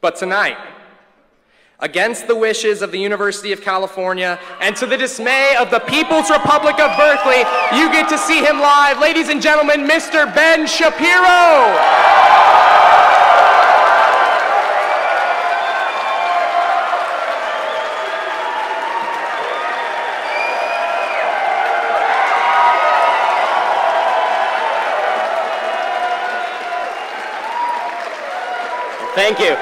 But tonight, against the wishes of the University of California and to the dismay of the People's Republic of Berkeley, you get to see him live. Ladies and gentlemen, Mr. Ben Shapiro. Thank you.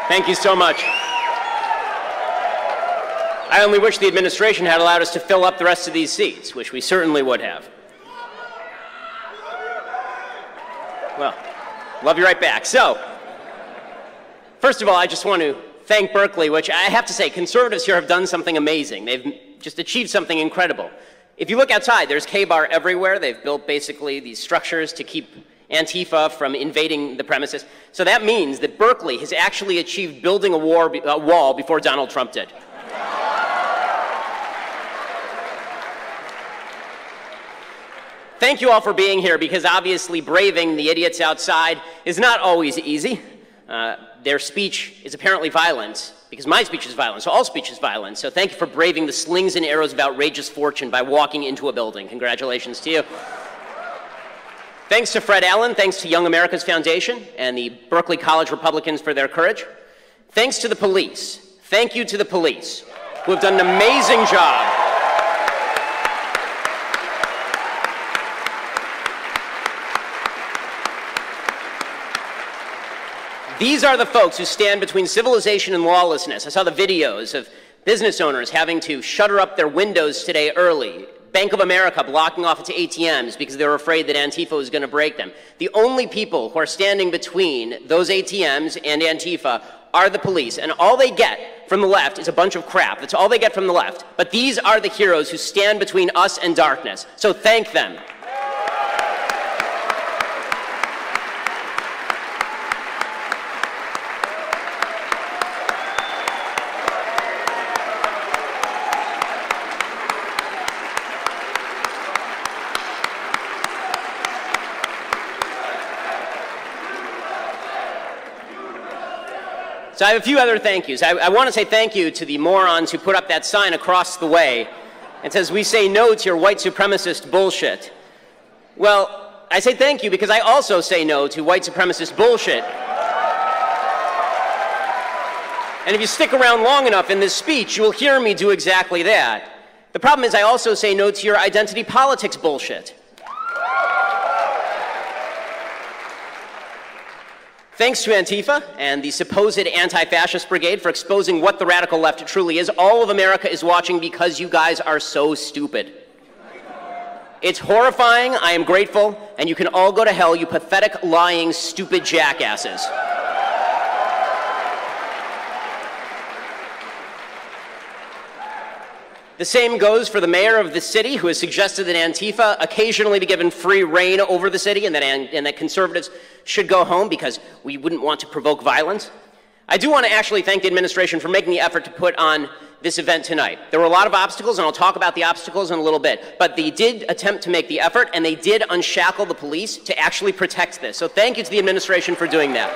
Thank you so much. I only wish the administration had allowed us to fill up the rest of these seats, which we certainly would have. Well, love you right back. So, first of all, I just want to thank Berkeley, which I have to say, conservatives here have done something amazing. They've just achieved something incredible. If you look outside, there's K-bar everywhere. They've built basically these structures to keep Antifa from invading the premises. So that means that Berkeley has actually achieved building a wall before Donald Trump did. Thank you all for being here, because obviously braving the idiots outside is not always easy. Their speech is apparently violent, because my speech is violent, so all speech is violent. So thank you for braving the slings and arrows of outrageous fortune by walking into a building. Congratulations to you. Thanks to Fred Allen, thanks to Young America's Foundation and the Berkeley College Republicans for their courage. Thanks to the police. Thank you to the police, who have done an amazing job. These are the folks who stand between civilization and lawlessness. I saw the videos of business owners having to shutter up their windows today early. Bank of America blocking off its ATMs because they were afraid that Antifa was going to break them. The only people who are standing between those ATMs and Antifa are the police, and all they get from the left is a bunch of crap. That's all they get from the left. But these are the heroes who stand between us and darkness. So thank them. So I have a few other thank yous. I want to say thank you to the morons who put up that sign across the way. It says, "We say no to your white supremacist bullshit." Well, I say thank you because I also say no to white supremacist bullshit. And if you stick around long enough in this speech, you will hear me do exactly that. The problem is I also say no to your identity politics bullshit. Thanks to Antifa and the supposed anti-fascist brigade for exposing what the radical left truly is. All of America is watching because you guys are so stupid. It's horrifying, I am grateful, and you can all go to hell, you pathetic, lying, stupid jackasses. The same goes for the mayor of the city, who has suggested that Antifa occasionally be given free reign over the city and that conservatives should go home because we wouldn't want to provoke violence. I do want to actually thank the administration for making the effort to put on this event tonight. There were a lot of obstacles, and I'll talk about the obstacles in a little bit, but they did attempt to make the effort, and they did unshackle the police to actually protect this. So thank you to the administration for doing that.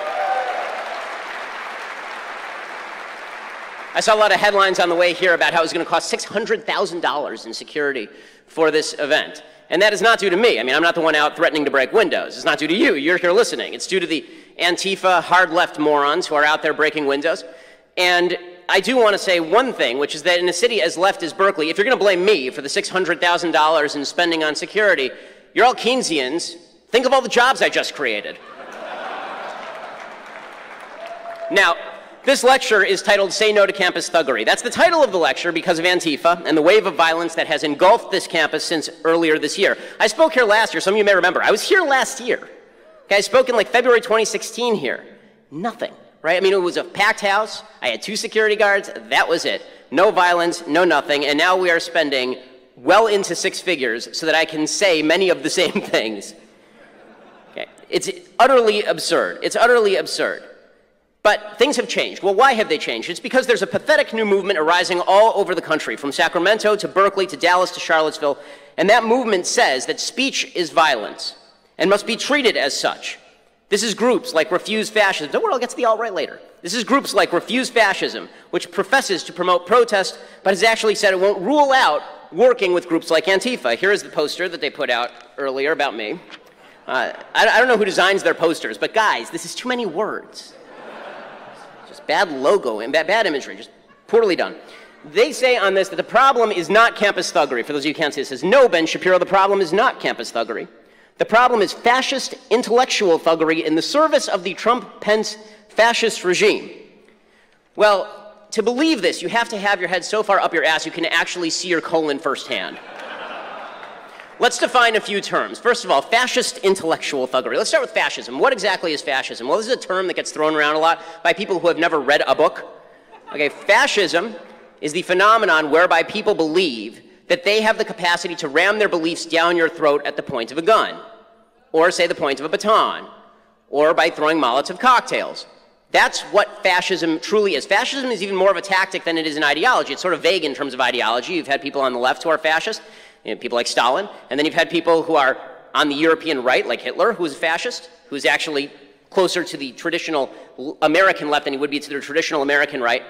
I saw a lot of headlines on the way here about how it was going to cost $600,000 in security for this event. And that is not due to me. I mean, I'm not the one out threatening to break windows. It's not due to you. You're here listening. It's due to the Antifa hard-left morons who are out there breaking windows. And I do want to say one thing, which is that in a city as left as Berkeley, if you're going to blame me for the $600,000 in spending on security, you're all Keynesians. Think of all the jobs I just created. Now, this lecture is titled "Say No to Campus Thuggery." That's the title of the lecture because of Antifa and the wave of violence that has engulfed this campus since earlier this year. I spoke here last year. Some of you may remember. I was here last year. Okay, I spoke in like February 2016 here. Nothing, right? I mean, it was a packed house. I had 2 security guards. That was it. No violence, no nothing. And now we are spending well into 6 figures so that I can say many of the same things. Okay, it's utterly absurd. It's utterly absurd. But things have changed. Well, why have they changed? It's because there's a pathetic new movement arising all over the country, from Sacramento to Berkeley to Dallas to Charlottesville, and that movement says that speech is violence and must be treated as such. This is groups like Refuse Fascism. Don't worry, I'll get to the alt-right later. This is groups like Refuse Fascism, which professes to promote protest, but has actually said it won't rule out working with groups like Antifa. Here is the poster that they put out earlier about me. I don't know who designs their posters, but guys, this is too many words. Just bad logo and bad imagery, just poorly done. They say on this that the problem is not campus thuggery. For those of you who can't see, it says, no, Ben Shapiro, the problem is not campus thuggery. The problem is fascist intellectual thuggery in the service of the Trump-Pence fascist regime. Well, to believe this, you have to have your head so far up your ass you can actually see your colon firsthand. Let's define a few terms. First of all, fascist intellectual thuggery. Let's start with fascism. What exactly is fascism? Well, this is a term that gets thrown around a lot by people who have never read a book. Okay, fascism is the phenomenon whereby people believe that they have the capacity to ram their beliefs down your throat at the point of a gun, or say the point of a baton, or by throwing Molotov cocktails. That's what fascism truly is. Fascism is even more of a tactic than it is an ideology. It's sort of vague in terms of ideology. You've had people on the left who are fascist, people like Stalin, and then you've had people who are on the European right, like Hitler, who's a fascist, who's actually closer to the traditional American left than he would be to the traditional American right.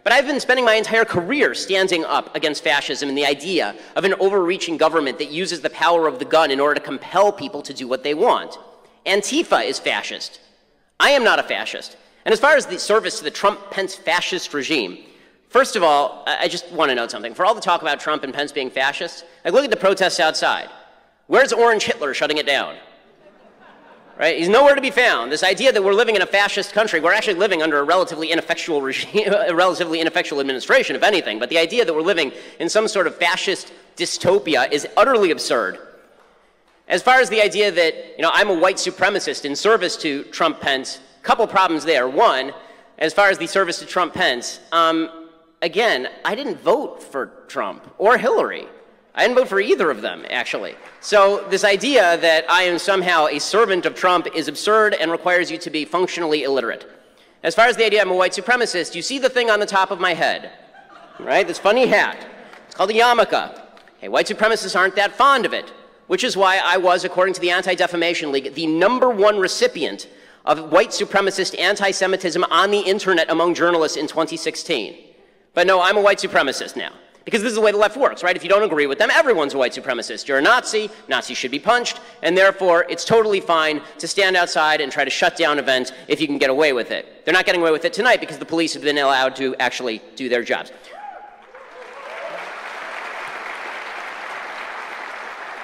But I've been spending my entire career standing up against fascism and the idea of an overreaching government that uses the power of the gun in order to compel people to do what they want. Antifa is fascist. I am not a fascist. And as far as the service to the Trump-Pence fascist regime, first of all, I just want to note something. For all the talk about Trump and Pence being fascists, like look at the protests outside. Where's Orange Hitler shutting it down? Right? He's nowhere to be found. This idea that we're living in a fascist country, we're actually living under a relatively ineffectual regime, a relatively ineffectual administration, if anything, but the idea that we're living in some sort of fascist dystopia is utterly absurd. As far as the idea that, I'm a white supremacist in service to Trump-Pence, a couple problems there. One, as far as the service to Trump-Pence, again, I didn't vote for Trump or Hillary. I didn't vote for either of them, actually. So this idea that I am somehow a servant of Trump is absurd and requires you to be functionally illiterate. As far as the idea I'm a white supremacist, you see the thing on the top of my head, right? This funny hat. It's called a yarmulke. Hey, white supremacists aren't that fond of it, which is why I was, according to the Anti-Defamation League, the #1 recipient of white supremacist anti-Semitism on the internet among journalists in 2016. But no, I'm a white supremacist now. Because this is the way the left works, right? If you don't agree with them, everyone's a white supremacist. You're a Nazi, Nazis should be punched, and therefore it's totally fine to stand outside and try to shut down events if you can get away with it. They're not getting away with it tonight because the police have been allowed to actually do their jobs.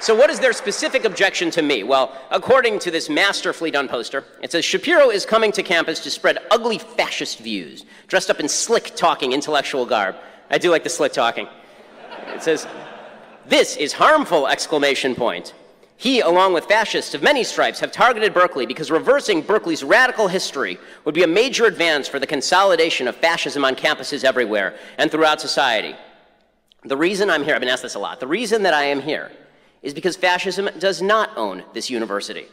So what is their specific objection to me? Well, according to this masterfully done poster, it says, Shapiro is coming to campus to spread ugly fascist views, dressed up in slick-talking intellectual garb. I do like the slick talking. It says, this is harmful, exclamation point. He, along with fascists of many stripes, have targeted Berkeley because reversing Berkeley's radical history would be a major advance for the consolidation of fascism on campuses everywhere and throughout society. The reason I'm here, I've been asked this a lot, the reason that I am here is because fascism does not own this university.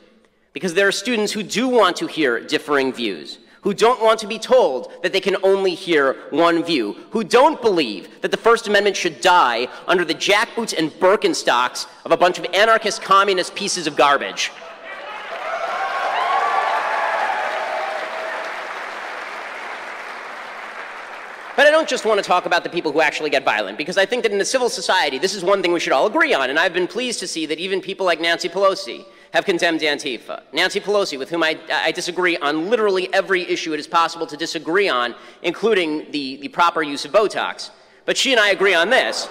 Because there are students who do want to hear differing views, who don't want to be told that they can only hear one view, who don't believe that the First Amendment should die under the jackboots and Birkenstocks of a bunch of anarchist communist pieces of garbage. But I don't just want to talk about the people who actually get violent, because I think that in a civil society, this is one thing we should all agree on, and I've been pleased to see that even people like Nancy Pelosi have condemned Antifa. Nancy Pelosi, with whom I disagree on literally every issue it is possible to disagree on, including the proper use of Botox. But she and I agree on this.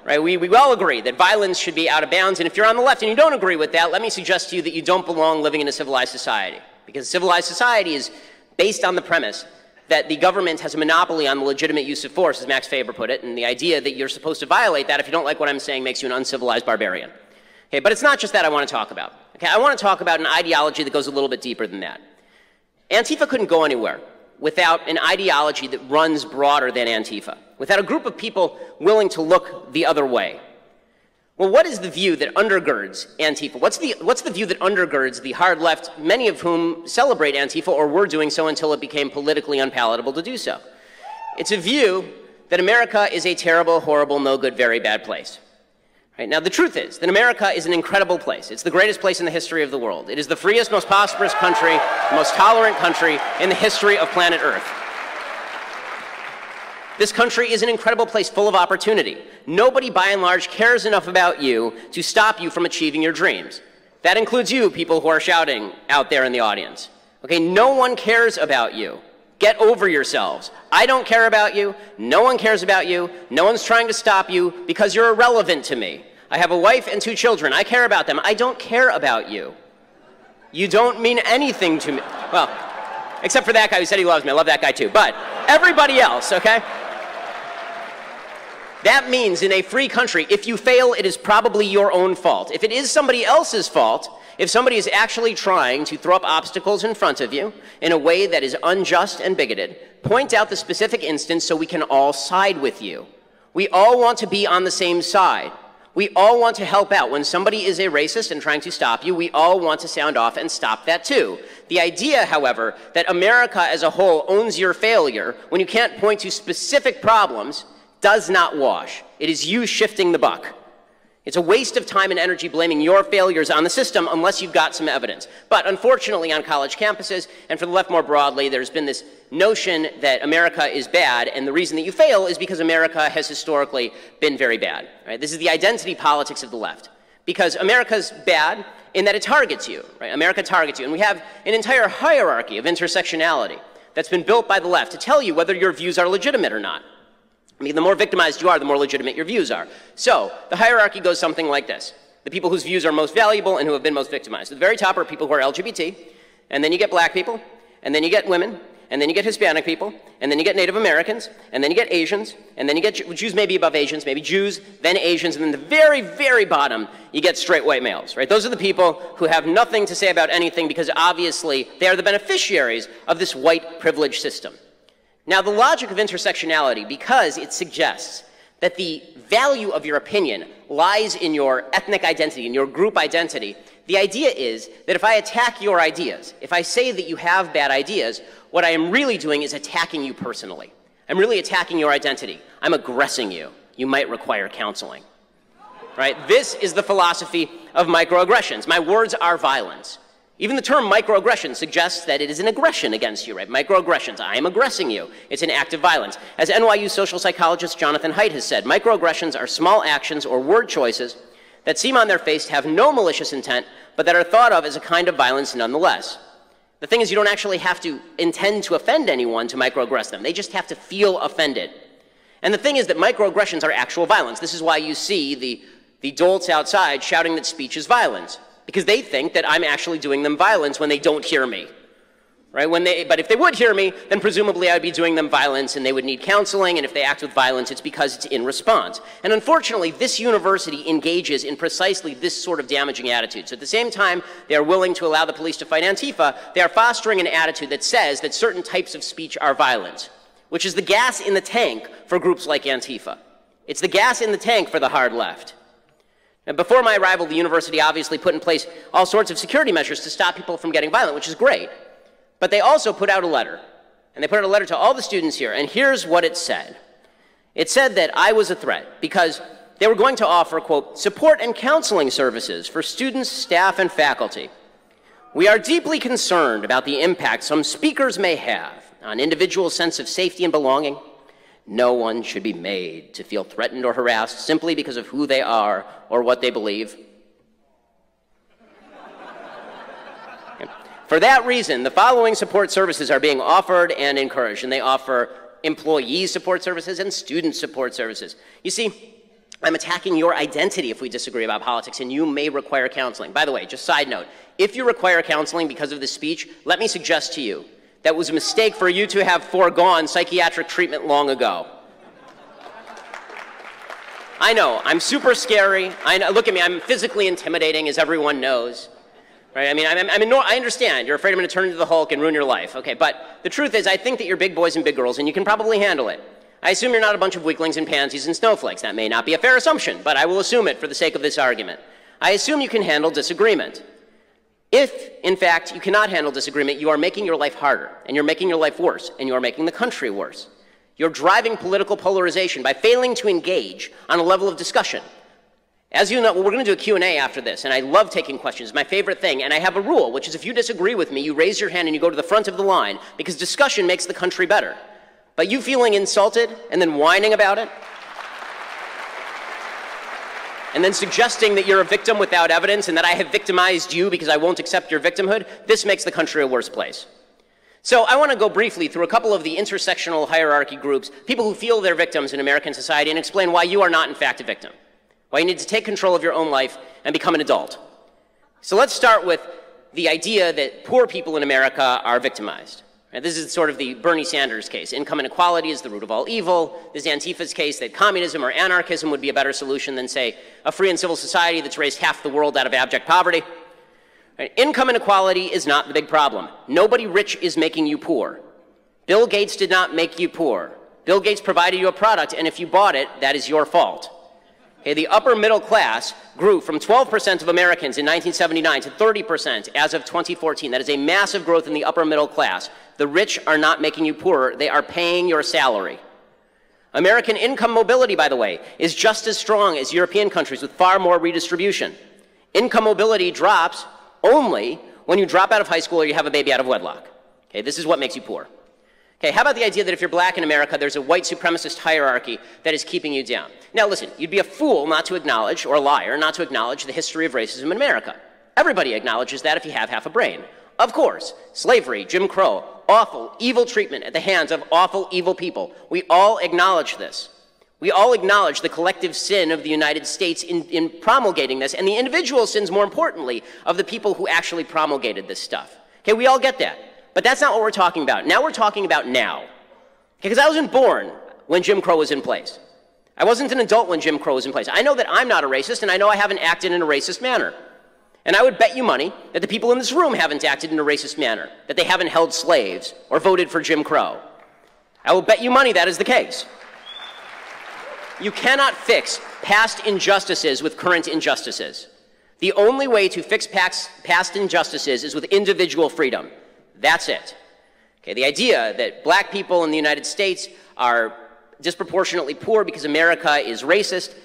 Right? We all agree that violence should be out of bounds, and if you're on the left and you don't agree with that, let me suggest to you that you don't belong living in a civilized society. Because civilized society is based on the premise that the government has a monopoly on the legitimate use of force, as Max Weber put it, and the idea that you're supposed to violate that if you don't like what I'm saying makes you an uncivilized barbarian. Okay, but it's not just that I want to talk about. Okay, I want to talk about an ideology that goes a little bit deeper than that. Antifa couldn't go anywhere without an ideology that runs broader than Antifa, without a group of people willing to look the other way. Well, what is the view that undergirds Antifa? What's the view that undergirds the hard left, many of whom celebrate Antifa or were doing so until it became politically unpalatable to do so? It's a view that America is a terrible, horrible, no good, very bad place. Right? Now, the truth is that America is an incredible place. It's the greatest place in the history of the world. It is the freest, most prosperous country, the most tolerant country in the history of planet Earth. This country is an incredible place full of opportunity. Nobody, by and large, cares enough about you to stop you from achieving your dreams. That includes you, people who are shouting out there in the audience. Okay, no one cares about you. Get over yourselves. I don't care about you. No one cares about you. No one's trying to stop you because you're irrelevant to me. I have a wife and 2 children. I care about them. I don't care about you. You don't mean anything to me. Well, except for that guy who said he loves me. I love that guy too. But everybody else, okay? That means in a free country, if you fail, it is probably your own fault. If it is somebody else's fault, if somebody is actually trying to throw up obstacles in front of you in a way that is unjust and bigoted, point out the specific instance so we can all side with you. We all want to be on the same side. We all want to help out. When somebody is a racist and trying to stop you, we all want to sound off and stop that too. The idea, however, that America as a whole owns your failure when you can't point to specific problems does not wash. It is you shifting the buck. It's a waste of time and energy blaming your failures on the system unless you've got some evidence. But unfortunately on college campuses, and for the left more broadly, there's been this notion that America is bad, and the reason that you fail is because America has historically been very bad. Right? This is the identity politics of the left. Because America's bad in that it targets you. Right? America targets you. And we have an entire hierarchy of intersectionality that's been built by the left to tell you whether your views are legitimate or not. I mean, the more victimized you are, the more legitimate your views are. So the hierarchy goes something like this. The people whose views are most valuable and who have been most victimized. At the very top are people who are LGBT, and then you get black people, and then you get women, and then you get Hispanic people, and then you get Native Americans, and then you get Asians, and then you get Jews, maybe above Asians, maybe Jews, then Asians, and then the very, very bottom, you get straight white males, right? Those are the people who have nothing to say about anything because obviously they are the beneficiaries of this white privilege system. Now, the logic of intersectionality, because it suggests that the value of your opinion lies in your ethnic identity, in your group identity, the idea is that if I attack your ideas, if I say that you have bad ideas, what I am really doing is attacking you personally. I'm really attacking your identity. I'm aggressing you. You might require counseling. Right? This is the philosophy of microaggressions. My words are violence. Even the term microaggression suggests that it is an aggression against you, right? Microaggressions, I am aggressing you. It's an act of violence. As NYU social psychologist Jonathan Haidt has said, microaggressions are small actions or word choices that seem on their face to have no malicious intent, but that are thought of as a kind of violence nonetheless. The thing is, you don't actually have to intend to offend anyone to microaggress them. They just have to feel offended. And the thing is that microaggressions are actual violence. This is why you see the dolts outside shouting that speech is violence. Because they think that I'm actually doing them violence when they don't hear me. Right? But if they would hear me, then presumably I would be doing them violence and they would need counseling, and if they act with violence, it's because it's in response. And unfortunately, this university engages in precisely this sort of damaging attitude. So at the same time they are willing to allow the police to fight Antifa, they are fostering an attitude that says that certain types of speech are violence, which is the gas in the tank for groups like Antifa. It's the gas in the tank for the hard left. And before my arrival, the university obviously put in place all sorts of security measures to stop people from getting violent, which is great. But they also put out a letter. And they put out a letter to all the students here, and here's what it said. It said that I was a threat because they were going to offer, quote, support and counseling services for students, staff, and faculty. We are deeply concerned about the impact some speakers may have on individuals' sense of safety and belonging. No one should be made to feel threatened or harassed simply because of who they are or what they believe. For that reason, the following support services are being offered and encouraged, and they offer employee support services and student support services. You see, I'm attacking your identity if we disagree about politics, and you may require counseling. By the way, just side note, if you require counseling because of this speech, let me suggest to you that was a mistake for you to have foregone psychiatric treatment long ago. I know, I'm super scary. Look at me, I'm physically intimidating, as everyone knows. Right? I mean, I understand. You're afraid I'm going to turn into the Hulk and ruin your life. Okay, but the truth is, I think that you're big boys and big girls, and you can probably handle it. I assume you're not a bunch of weaklings and pansies and snowflakes. That may not be a fair assumption, but I will assume it for the sake of this argument. I assume you can handle disagreement. If, in fact, you cannot handle disagreement, you are making your life harder, and you're making your life worse, and you are making the country worse. You're driving political polarization by failing to engage on a level of discussion. As you know, we're going to do a Q&A after this, and I love taking questions. It's my favorite thing, and I have a rule, which is if you disagree with me, you raise your hand and you go to the front of the line, because discussion makes the country better. But you feeling insulted and then whining about it, and then suggesting that you're a victim without evidence and that I have victimized you because I won't accept your victimhood, this makes the country a worse place. So I want to go briefly through a couple of the intersectional hierarchy groups, people who feel they're victims in American society, and explain why you are not in fact a victim. Why you need to take control of your own life and become an adult. So let's start with the idea that poor people in America are victimized. And this is sort of the Bernie Sanders case. Income inequality is the root of all evil. This is Antifa's case that communism or anarchism would be a better solution than, say, a free and civil society that's raised half the world out of abject poverty. Right? Income inequality is not the big problem. Nobody rich is making you poor. Bill Gates did not make you poor. Bill Gates provided you a product, and if you bought it, that is your fault. Okay, the upper middle class grew from 12% of Americans in 1979 to 30% as of 2014. That is a massive growth in the upper middle class. The rich are not making you poorer. They are paying your salary. American income mobility, by the way, is just as strong as European countries with far more redistribution. Income mobility drops only when you drop out of high school or you have a baby out of wedlock. Okay, this is what makes you poor. Okay, how about the idea that if you're black in America, there's a white supremacist hierarchy that is keeping you down? Now listen, you'd be a fool not to acknowledge, or a liar, not to acknowledge the history of racism in America. Everybody acknowledges that if you have half a brain. Of course, slavery, Jim Crow, awful, evil treatment at the hands of awful, evil people. We all acknowledge this. We all acknowledge the collective sin of the United States in promulgating this, and the individual sins, more importantly, of the people who actually promulgated this stuff. Okay, we all get that. But that's not what we're talking about. Now we're talking about now. Because I wasn't born when Jim Crow was in place. I wasn't an adult when Jim Crow was in place. I know that I'm not a racist, and I know I haven't acted in a racist manner. And I would bet you money that the people in this room haven't acted in a racist manner, that they haven't held slaves or voted for Jim Crow. I will bet you money that is the case. You cannot fix past injustices with current injustices. The only way to fix past injustices is with individual freedom. That's it. Okay, the idea that black people in the United States are disproportionately poor because America is racist,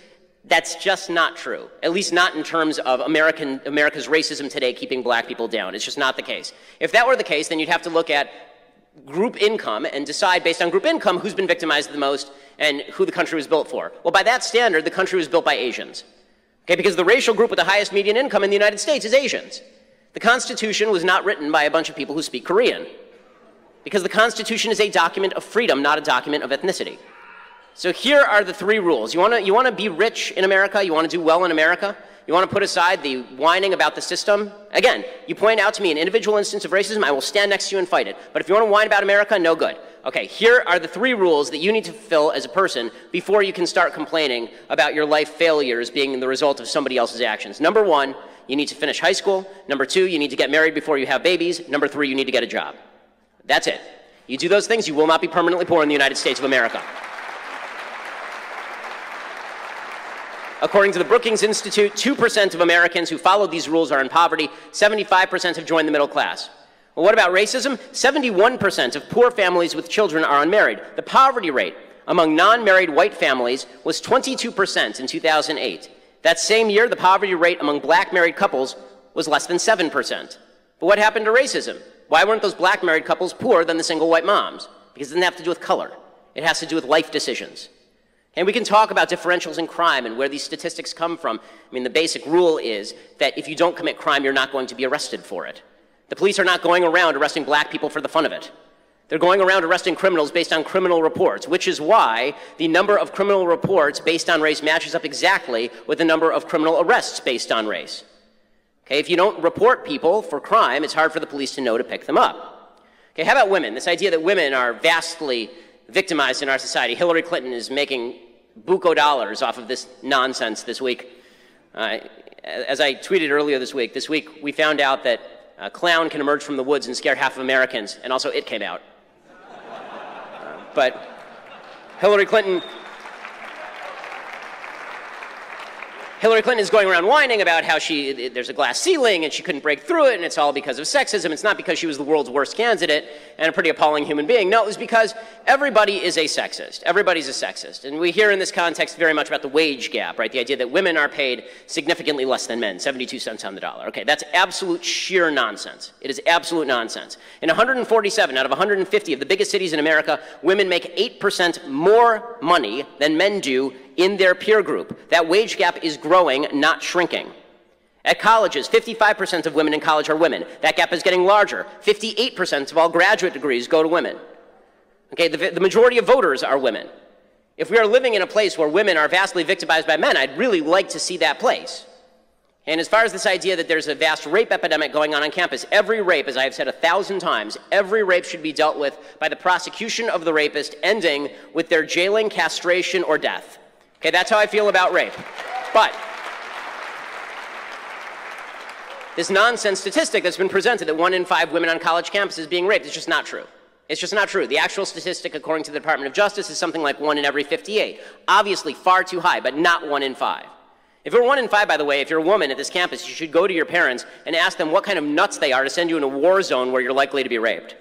that's just not true. At least not in terms of America's racism today keeping black people down. It's just not the case. If that were the case, then you'd have to look at group income and decide based on group income who's been victimized the most and who the country was built for. Well, by that standard, the country was built by Asians. Okay, because the racial group with the highest median income in the United States is Asians. The Constitution was not written by a bunch of people who speak Korean, because the Constitution is a document of freedom, not a document of ethnicity. So here are the three rules. You want to be rich in America? You want to do well in America? You want to put aside the whining about the system? Again, you point out to me an individual instance of racism, I will stand next to you and fight it. But if you want to whine about America, no good. Okay, here are the three rules that you need to fulfill as a person before you can start complaining about your life failures being the result of somebody else's actions. Number one, you need to finish high school. Number two, you need to get married before you have babies. Number three, you need to get a job. That's it. You do those things, you will not be permanently poor in the United States of America. According to the Brookings Institute, 2% of Americans who follow these rules are in poverty. 75% have joined the middle class. Well, what about racism? 71% of poor families with children are unmarried. The poverty rate among non-married white families was 22% in 2008. That same year, the poverty rate among black married couples was less than 7%. But what happened to racism? Why weren't those black married couples poorer than the single white moms? Because it doesn't have to do with color. It has to do with life decisions. And we can talk about differentials in crime and where these statistics come from. I mean, the basic rule is that if you don't commit crime, you're not going to be arrested for it. The police are not going around arresting black people for the fun of it. They're going around arresting criminals based on criminal reports, which is why the number of criminal reports based on race matches up exactly with the number of criminal arrests based on race. Okay, if you don't report people for crime, it's hard for the police to know to pick them up. Okay, how about women? This idea that women are vastly victimized in our society. Hillary Clinton is making buco dollars off of this nonsense this week. As I tweeted earlier this week we found out that a clown can emerge from the woods and scare half of Americans, and also It came out. But Hillary Clinton Hillary Clinton is going around whining about how there's a glass ceiling and she couldn't break through it, and it's all because of sexism. It's not because she was the world's worst candidate and a pretty appalling human being. No, it was because everybody is a sexist. Everybody's a sexist. And we hear in this context very much about the wage gap, right? The idea that women are paid significantly less than men, 72 cents on the dollar. Okay, that's absolute sheer nonsense. It is absolute nonsense. In 147 out of 150 of the biggest cities in America, women make 8% more money than men do in their peer group. That wage gap is growing, not shrinking. At colleges, 55% of women in college are women. That gap is getting larger. 58% of all graduate degrees go to women. Okay, the majority of voters are women. If we are living in a place where women are vastly victimized by men, I'd really like to see that place. And as far as this idea that there's a vast rape epidemic going on campus, every rape, as I have said 1,000 times, every rape should be dealt with by the prosecution of the rapist, ending with their jailing, castration, or death. Okay, that's how I feel about rape. But this nonsense statistic that's been presented that 1 in 5 women on college campuses is being raped is just not true. It's just not true. The actual statistic, according to the Department of Justice, is something like 1 in every 58. Obviously far too high, but not 1 in 5. If it were 1 in 5, by the way, if you're a woman at this campus, you should go to your parents and ask them what kind of nuts they are to send you in a war zone where you're likely to be raped.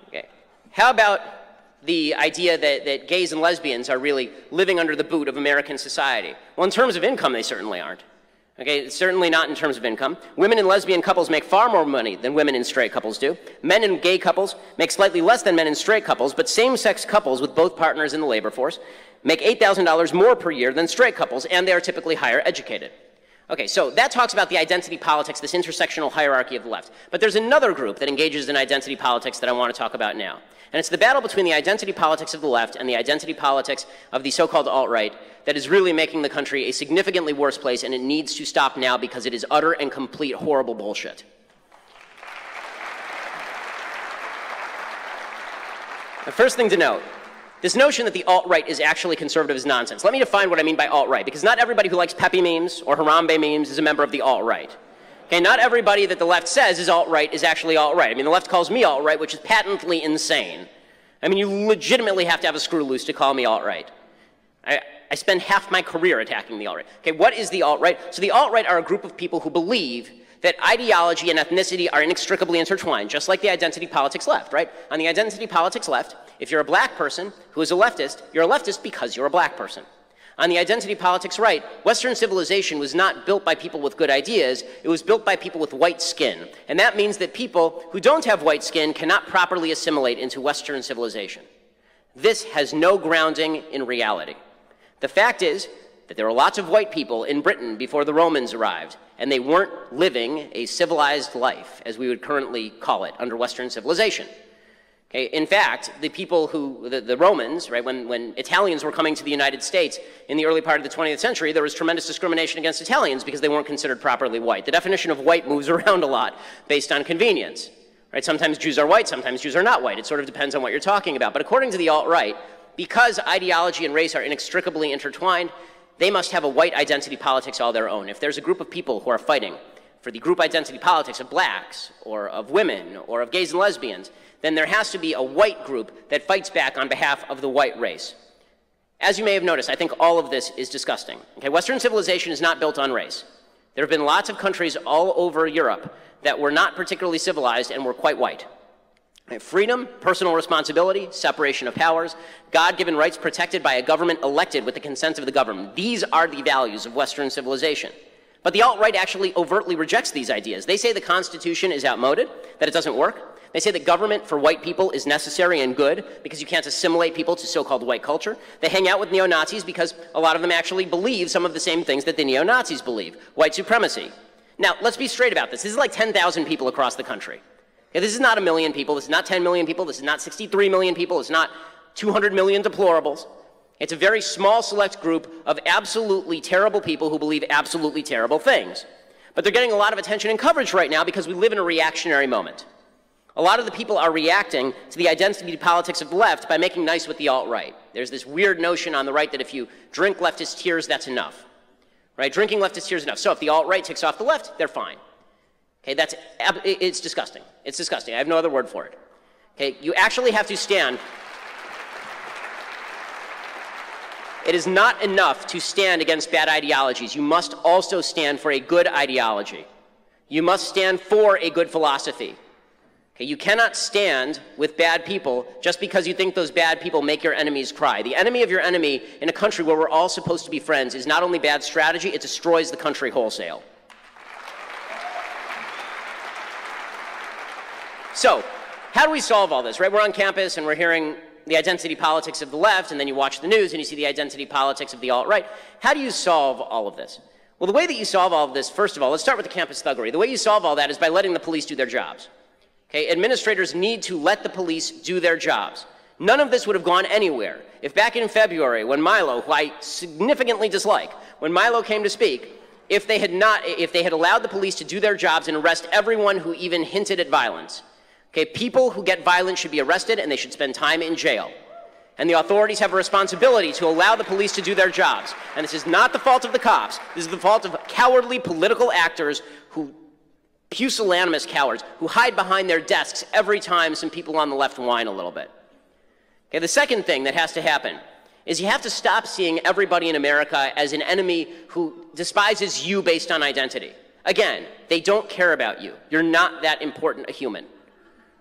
Okay. How about the idea that gays and lesbians are really living under the boot of American society? Well, in terms of income, they certainly aren't. Okay, certainly not in terms of income. Women and lesbian couples make far more money than women and straight couples do. Men and gay couples make slightly less than men and straight couples, but same-sex couples with both partners in the labor force make $8,000 more per year than straight couples, and they are typically higher educated. Okay, so that talks about the identity politics, this intersectional hierarchy of the left. But there's another group that engages in identity politics that I want to talk about now. And it's the battle between the identity politics of the left and the identity politics of the so-called alt-right that is really making the country a significantly worse place, and it needs to stop now because it is utter and complete horrible bullshit. The first thing to note, this notion that the alt-right is actually conservative is nonsense. Let me define what I mean by alt-right, because not everybody who likes Pepe memes or Harambe memes is a member of the alt-right. Okay, not everybody that the left says is alt-right is actually alt-right. I mean, the left calls me alt-right, which is patently insane. I mean, you legitimately have to have a screw loose to call me alt-right. I spend half my career attacking the alt-right. Okay, what is the alt-right? So the alt-right are a group of people who believe that ideology and ethnicity are inextricably intertwined, just like the identity politics left, right? On the identity politics left, if you're a black person who is a leftist, you're a leftist because you're a black person. On the identity politics right, Western civilization was not built by people with good ideas, it was built by people with white skin. And that means that people who don't have white skin cannot properly assimilate into Western civilization. This has no grounding in reality. The fact is that there were lots of white people in Britain before the Romans arrived, and they weren't living a civilized life, as we would currently call it, under Western civilization. Okay, in fact, the people who, the Romans, right, when Italians were coming to the United States in the early part of the 20th century, there was tremendous discrimination against Italians because they weren't considered properly white. The definition of white moves around a lot based on convenience. Right? Sometimes Jews are white, sometimes Jews are not white. It sort of depends on what you're talking about. But according to the alt-right, because ideology and race are inextricably intertwined, they must have a white identity politics all their own. If there's a group of people who are fighting for the group identity politics of blacks, or of women, or of gays and lesbians, then there has to be a white group that fights back on behalf of the white race. As you may have noticed, I think all of this is disgusting. Okay, Western civilization is not built on race. There have been lots of countries all over Europe that were not particularly civilized and were quite white. Freedom, personal responsibility, separation of powers, God-given rights protected by a government elected with the consent of the government. These are the values of Western civilization. But the alt-right actually overtly rejects these ideas. They say the Constitution is outmoded, that it doesn't work. They say that government for white people is necessary and good because you can't assimilate people to so-called white culture. They hang out with neo-Nazis because a lot of them actually believe some of the same things that the neo-Nazis believe. White supremacy. Now, let's be straight about this. This is like 10,000 people across the country. Okay, this is not 1 million people. This is not 10 million people. This is not 63 million people. It's not 200 million deplorables. It's a very small select group of absolutely terrible people who believe absolutely terrible things. But they're getting a lot of attention and coverage right now because we live in a reactionary moment. A lot of the people are reacting to the identity politics of the left by making nice with the alt-right. There's this weird notion on the right that if you drink leftist tears, that's enough. Right? Drinking leftist tears is enough. So if the alt-right ticks off the left, they're fine. Okay, it's disgusting. It's disgusting. I have no other word for it. Okay, you actually have to stand. It is not enough to stand against bad ideologies. You must also stand for a good ideology. You must stand for a good philosophy. Okay, you cannot stand with bad people just because you think those bad people make your enemies cry. The enemy of your enemy in a country where we're all supposed to be friends is not only bad strategy, it destroys the country wholesale. So, how do we solve all this, right? We're on campus and we're hearing the identity politics of the left, and then you watch the news and you see the identity politics of the alt-right. How do you solve all of this? Well, the way that you solve all of this, first of all, let's start with the campus thuggery. The way you solve all that is by letting the police do their jobs. Okay, administrators need to let the police do their jobs. None of this would have gone anywhere if back in February, when Milo, who I significantly dislike, when Milo came to speak, if they had allowed the police to do their jobs and arrest everyone who even hinted at violence. Okay, people who get violent should be arrested and they should spend time in jail. And the authorities have a responsibility to allow the police to do their jobs. And this is not the fault of the cops. This is the fault of cowardly political actors who pusillanimous cowards who hide behind their desks every time some people on the left whine a little bit. Okay, the second thing that has to happen is you have to stop seeing everybody in America as an enemy who despises you based on identity. Again, they don't care about you. You're not that important a human.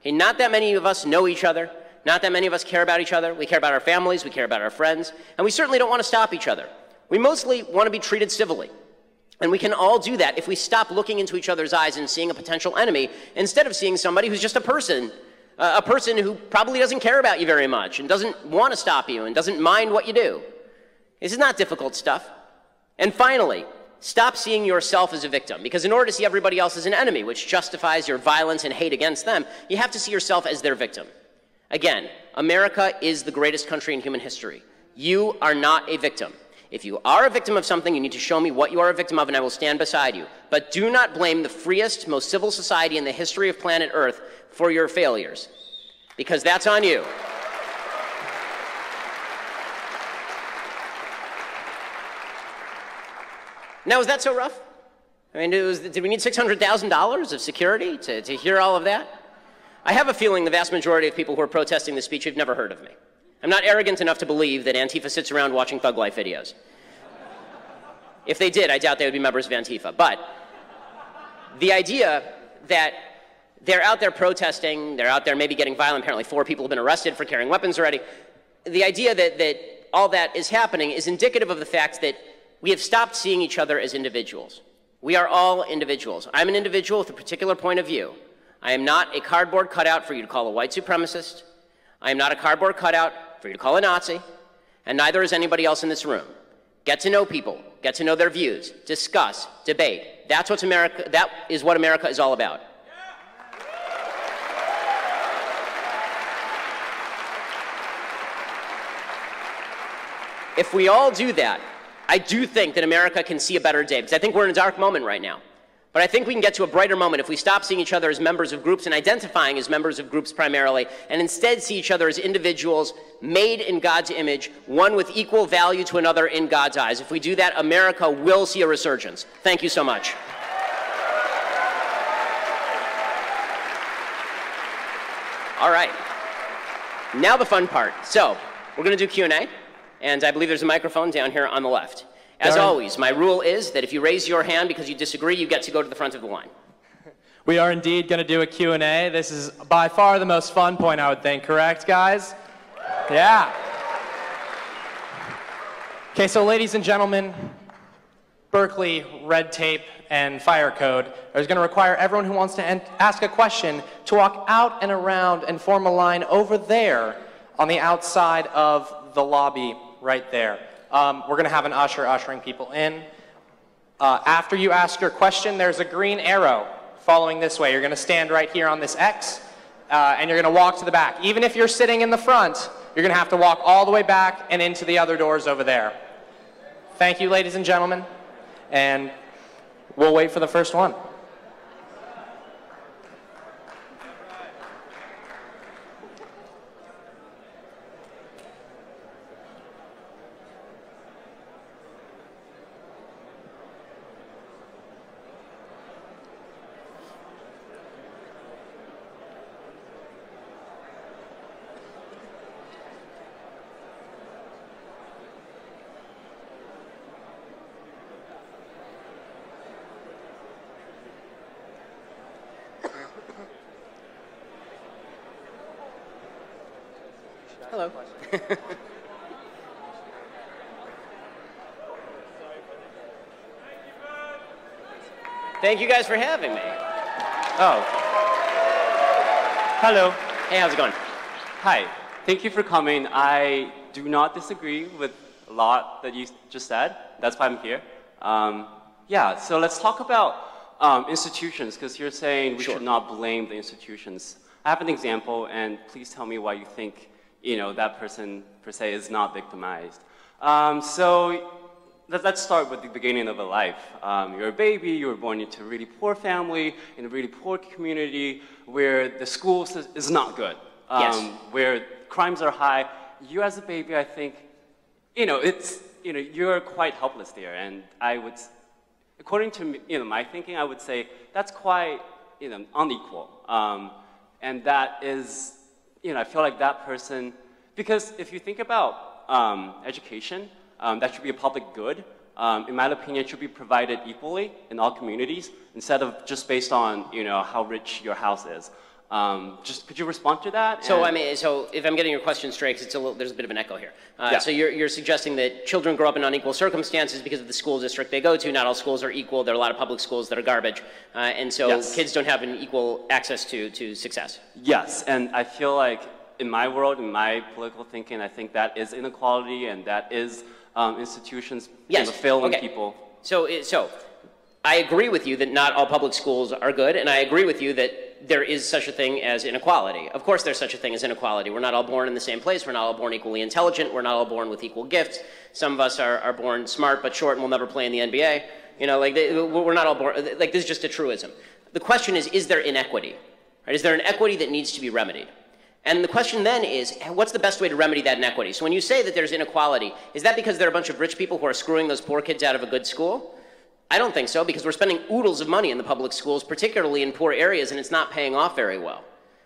Okay, not that many of us know each other. Not that many of us care about each other. We care about our families. We care about our friends. And we certainly don't want to stop each other. We mostly want to be treated civilly. And we can all do that if we stop looking into each other's eyes and seeing a potential enemy instead of seeing somebody who's just a person who probably doesn't care about you very much and doesn't want to stop you and doesn't mind what you do. This is not difficult stuff. And finally, stop seeing yourself as a victim, because in order to see everybody else as an enemy, which justifies your violence and hate against them, you have to see yourself as their victim. Again, America is the greatest country in human history. You are not a victim. If you are a victim of something, you need to show me what you are a victim of, and I will stand beside you. But do not blame the freest, most civil society in the history of planet Earth for your failures, because that's on you. Now, is that so rough? I mean, did we need $600,000 of security to hear all of that? I have a feeling the vast majority of people who are protesting this speech have never heard of me. I'm not arrogant enough to believe that Antifa sits around watching Thug Life videos. If they did, I doubt they would be members of Antifa. But the idea that they're out there protesting, they're out there maybe getting violent, apparently 4 people have been arrested for carrying weapons already. The idea that all that is happening is indicative of the fact that we have stopped seeing each other as individuals. We are all individuals. I'm an individual with a particular point of view. I am not a cardboard cutout for you to call a white supremacist. I am not a cardboard cutout for you to call a Nazi, and neither is anybody else in this room. Get to know people, get to know their views, discuss, debate. That is what America is all about. If we all do that, I do think that America can see a better day, because I think we're in a dark moment right now. But I think we can get to a brighter moment if we stop seeing each other as members of groups and identifying as members of groups primarily, and instead see each other as individuals made in God's image, one with equal value to another in God's eyes. If we do that, America will see a resurgence. Thank you so much. All right. Now the fun part. So, we're going to do Q&A, and I believe there's a microphone down here on the left. As always, my rule is that if you raise your hand because you disagree, you get to go to the front of the line. We are indeed going to do a Q&A. This is by far the most fun point, I would think. Correct, guys? Yeah. Okay, so ladies and gentlemen, Berkeley red tape and fire code is going to require everyone who wants to ask a question to walk out and around and form a line over there on the outside of the lobby right there. We're going to have an usher ushering people in. After you ask your question, there's a green arrow following this way. You're going to stand right here on this X, and you're going to walk to the back. Even if you're sitting in the front, you're going to have to walk all the way back and into the other doors over there. Thank you, ladies and gentlemen, and we'll wait for the first one. Hello. Thank you guys for having me. Oh. Hello. Hey, how's it going? Hi. Thank you for coming. I do not disagree with a lot that you just said. That's why I'm here. Yeah, so let's talk about institutions, because you're saying we should not blame the institutions. I have an example, and please tell me why you think that person, per se, is not victimized. So let's start with the beginning of a life. You're a baby, you were born into a really poor family, in a really poor community, where the school is not good, where crimes are high. You as a baby, I think, you're quite helpless there, and I would, according to my thinking, I would say that's quite unequal, and that is, I feel like that person, because if you think about education, that should be a public good. In my opinion, it should be provided equally in all communities instead of just based on how rich your house is. Just could you respond to that? So so if I'm getting your question straight, because there's a bit of an echo here. So you're suggesting that children grow up in unequal circumstances because of the school district they go to. Not all schools are equal. There are a lot of public schools that are garbage, and so kids don't have an equal access to success. Yes, and I feel like in my world, in my political thinking, I think that is inequality, and that is institutions failing people. So I agree with you that not all public schools are good, and I agree with you that there is such a thing as inequality. Of course there's such a thing as inequality. We're not all born in the same place. We're not all born equally intelligent. We're not all born with equal gifts. Some of us are born smart but short and will never play in the NBA. We're not all born, this is just a truism. The question is there inequity? Right? Is there an equity that needs to be remedied? And the question then is, what's the best way to remedy that inequity? So when you say that there's inequality, is that because there are a bunch of rich people who are screwing those poor kids out of a good school? I don't think so, because we're spending oodles of money in the public schools, particularly in poor areas, and it's not paying off very well.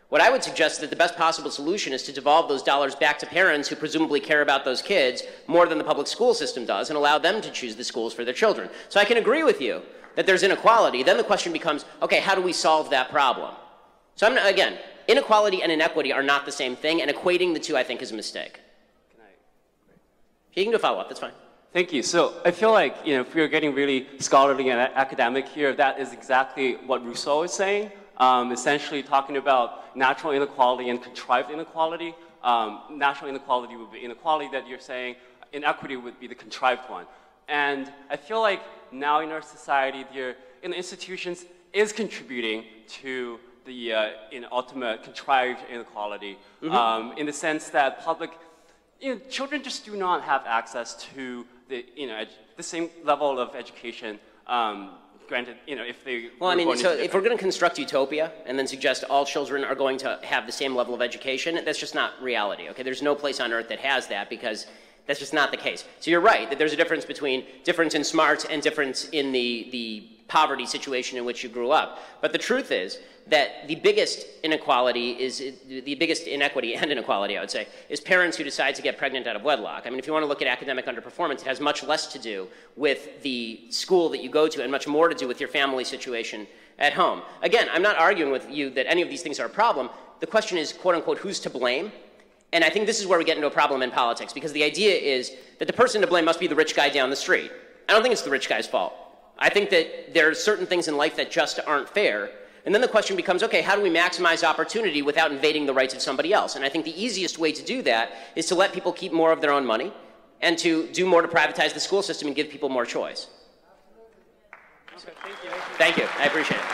What I would suggest is that the best possible solution is to devolve those dollars back to parents who presumably care about those kids more than the public school system does, and allow them to choose the schools for their children. So I can agree with you that there's inequality. Then the question becomes, okay, how do we solve that problem? So again, inequality and inequity are not the same thing, and equating the two, I think, is a mistake. You can do a follow-up, that's fine. Thank you. So I feel like, if we're getting really scholarly and academic here, that is exactly what Rousseau is saying, essentially talking about natural inequality and contrived inequality. Natural inequality would be inequality that you're saying, inequity would be the contrived one. And I feel like now in our society, the institutions is contributing to the ultimate contrived inequality, in the sense that children just do not have access to the same level of education. Granted, if they if we're going to construct utopia and then suggest all children are going to have the same level of education, that's just not reality. Okay, there's no place on earth that has that, because that's just not the case. So you're right that there's a difference between difference in smarts and difference in the poverty situation in which you grew up. But the truth is that the biggest inequality and inequality, I would say, is parents who decide to get pregnant out of wedlock. I mean, if you want to look at academic underperformance, it has much less to do with the school that you go to and much more to do with your family situation at home. Again, I'm not arguing with you that any of these things are a problem. The question is, quote unquote, who's to blame? And I think this is where we get into a problem in politics, because the idea is that the person to blame must be the rich guy down the street. I don't think it's the rich guy's fault. I think that there are certain things in life that just aren't fair. And then the question becomes, okay, how do we maximize opportunity without invading the rights of somebody else? And I think the easiest way to do that is to let people keep more of their own money and to do more to privatize the school system and give people more choice. Okay, thank you. Thank you. I appreciate it.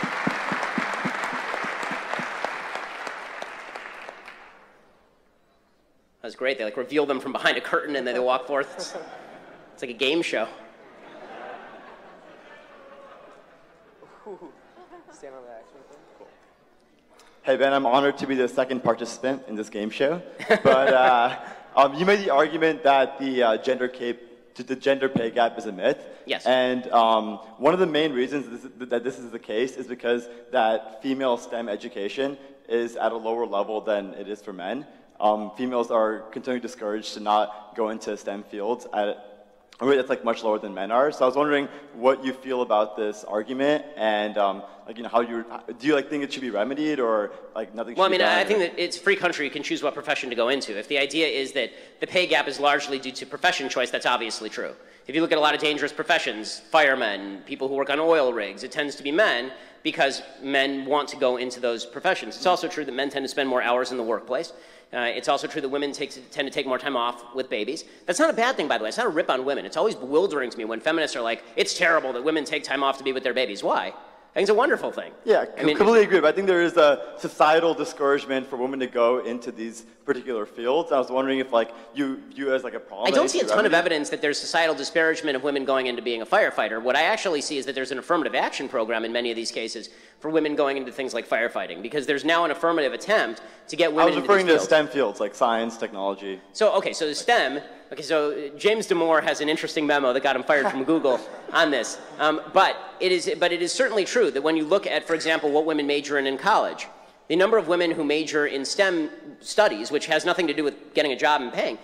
That's great. They reveal them from behind a curtain and then they walk forth. It's like a game show. Stand on the action thing. Cool. Hey Ben, I'm honored to be the second participant in this game show. But you made the argument that the gender pay gap is a myth. Yes. And one of the main reasons that this is the case is because that female STEM education is at a lower level than it is for men. Females are continually discouraged to not go into STEM fields a rate that's like much lower than men are. So I was wondering what you feel about this argument, and like, you know, do you like think it should be remedied, or like nothing? Well, I mean, I think that it's a free country. You can choose what profession to go into. If the idea is that the pay gap is largely due to profession choice, that's obviously true. If you look at a lot of dangerous professions, firemen, people who work on oil rigs, it tends to be men because men want to go into those professions. It's also true that men tend to spend more hours in the workplace. It's also true that women tend to take more time off with babies. That's not a bad thing, by the way. It's not a rip on women. It's always bewildering to me when feminists are like, it's terrible that women take time off to be with their babies. Why? I think it's a wonderful thing. Yeah, I completely agree. But I think there is a societal discouragement for women to go into these particular fields. I was wondering if, like, you view it as like a problem. I don't see a ton of evidence that there's societal disparagement of women going into being a firefighter. What I actually see is that there's an affirmative action program in many of these cases for women going into things like firefighting, because there's now an affirmative attempt to get women into these fields. I was referring to STEM fields like science, technology. So, okay, so the STEM. Okay, so James Damore has an interesting memo that got him fired from Google on this. But it is certainly true that when you look at, for example, what women major in college, the number of women who major in STEM studies, which has nothing to do with getting a job and paying,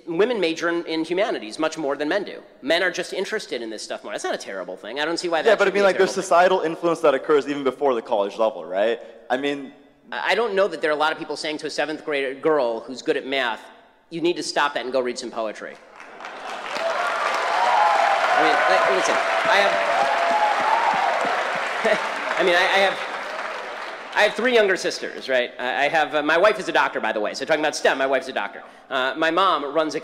women major in humanities much more than men do. Men are just interested in this stuff more. That's not a terrible thing. I don't see why that. Yeah, but I mean, like, there's societal influence that occurs even before the college level, right? I mean, I don't know that there are a lot of people saying to a 7th grade girl who's good at math, you need to stop that and go read some poetry. I mean, listen, I have 3 younger sisters, right? I have, my wife is a doctor, by the way. So talking about STEM, my wife's a doctor. My mom runs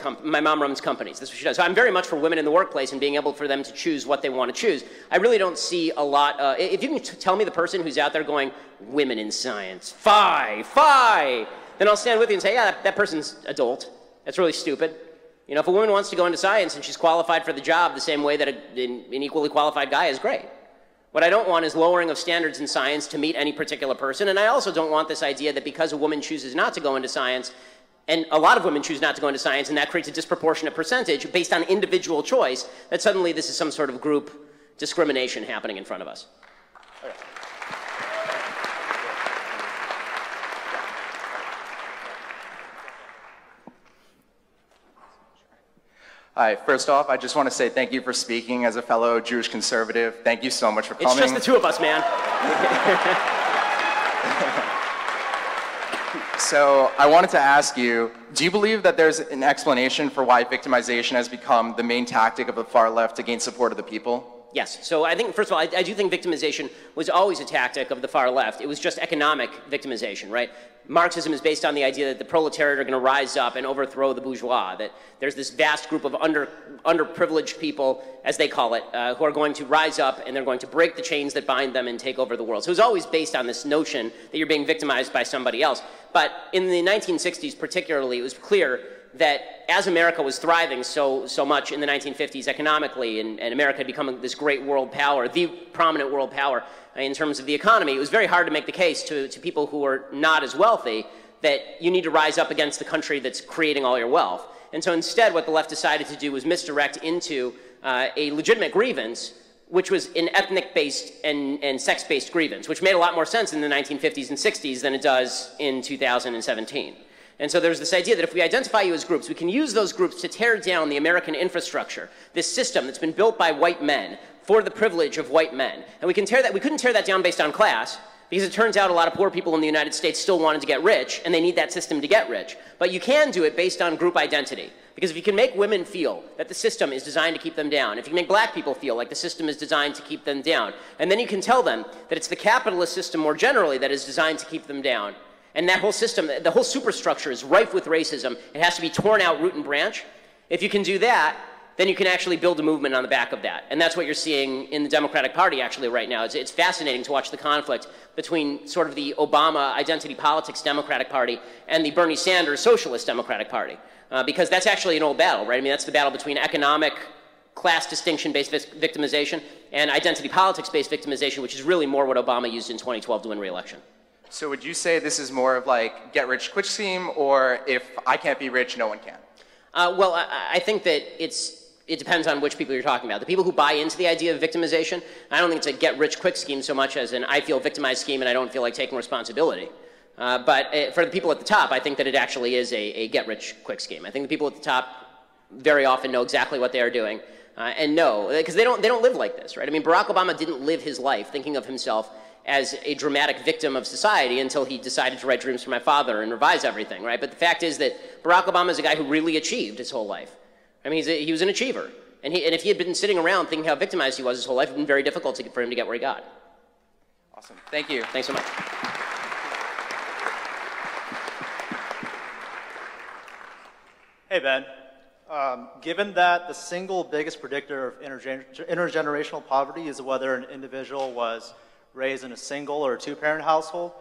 companies. That's what she does. So I'm very much for women in the workplace and being able for them to choose what they want to choose. I really don't see a lot, if you can tell me the person who's out there going, women in science, fie, then I'll stand with you and say, yeah, that person's adult. That's really stupid. You know, if a woman wants to go into science and she's qualified for the job the same way that an equally qualified guy is, great. What I don't want is lowering of standards in science to meet any particular person, and I also don't want this idea that because a woman chooses not to go into science, and a lot of women choose not to go into science, and that creates a disproportionate percentage based on individual choice, that suddenly this is some sort of group discrimination happening in front of us. Okay. Hi, first off, I just want to say thank you for speaking as a fellow Jewish conservative. Thank you so much for coming. It's just the 2 of us, man. So I wanted to ask you, do you believe that there's an explanation for why victimization has become the main tactic of the far left to gain support of the people? Yes. So I think, first of all, I do think victimization was always a tactic of the far left. It was just economic victimization, right? Marxism is based on the idea that the proletariat are going to rise up and overthrow the bourgeois, that there's this vast group of underprivileged people, as they call it, who are going to rise up and they're going to break the chains that bind them and take over the world. So it was always based on this notion that you're being victimized by somebody else. But in the 1960s particularly, it was clear that as America was thriving so much in the 1950s economically, and America had become this great world power, the prominent world power in terms of the economy, it was very hard to make the case to people who were not as wealthy that you need to rise up against the country that's creating all your wealth. And so instead what the left decided to do was misdirect into a legitimate grievance, which was an ethnic-based and sex-based grievance, which made a lot more sense in the 1950s and 60s than it does in 2017. And so there's this idea that if we identify you as groups, we can use those groups to tear down the American infrastructure, this system that's been built by white men for the privilege of white men. And we couldn't tear that down based on class, because it turns out a lot of poor people in the United States still wanted to get rich, and they need that system to get rich. But you can do it based on group identity. Because if you can make women feel that the system is designed to keep them down, if you can make black people feel like the system is designed to keep them down, and then you can tell them that it's the capitalist system more generally that is designed to keep them down, and that whole system, the whole superstructure is rife with racism. It has to be torn out root and branch. If you can do that, then you can actually build a movement on the back of that. And that's what you're seeing in the Democratic Party actually right now. It's fascinating to watch the conflict between sort of the Obama identity politics Democratic Party and the Bernie Sanders Socialist Democratic Party. Because that's actually an old battle, right? I mean, that's the battle between economic, class distinction-based victimization and identity politics-based victimization, which is really more what Obama used in 2012 to win re-election. So would you say this is more of like get-rich-quick scheme, or if I can't be rich, no one can? Well, I think that it depends on which people you're talking about. The people who buy into the idea of victimization, I don't think it's a get-rich-quick scheme so much as an I feel victimized scheme and I don't feel like taking responsibility. But for the people at the top, I think that it actually is a get-rich-quick scheme. I think the people at the top very often know exactly what they are doing. And no, because they don't live like this, right? I mean, Barack Obama didn't live his life thinking of himself as a dramatic victim of society until he decided to write Dreams for My Father and revise everything, right? But the fact is that Barack Obama is a guy who really achieved his whole life. I mean, he was an achiever. And if he had been sitting around thinking how victimized he was his whole life, it would have been very difficult for him to get where he got. Awesome. Thank you. Thanks so much. Hey, Ben. Given that the single biggest predictor of intergenerational poverty is whether an individual was raised in a single or a two-parent household,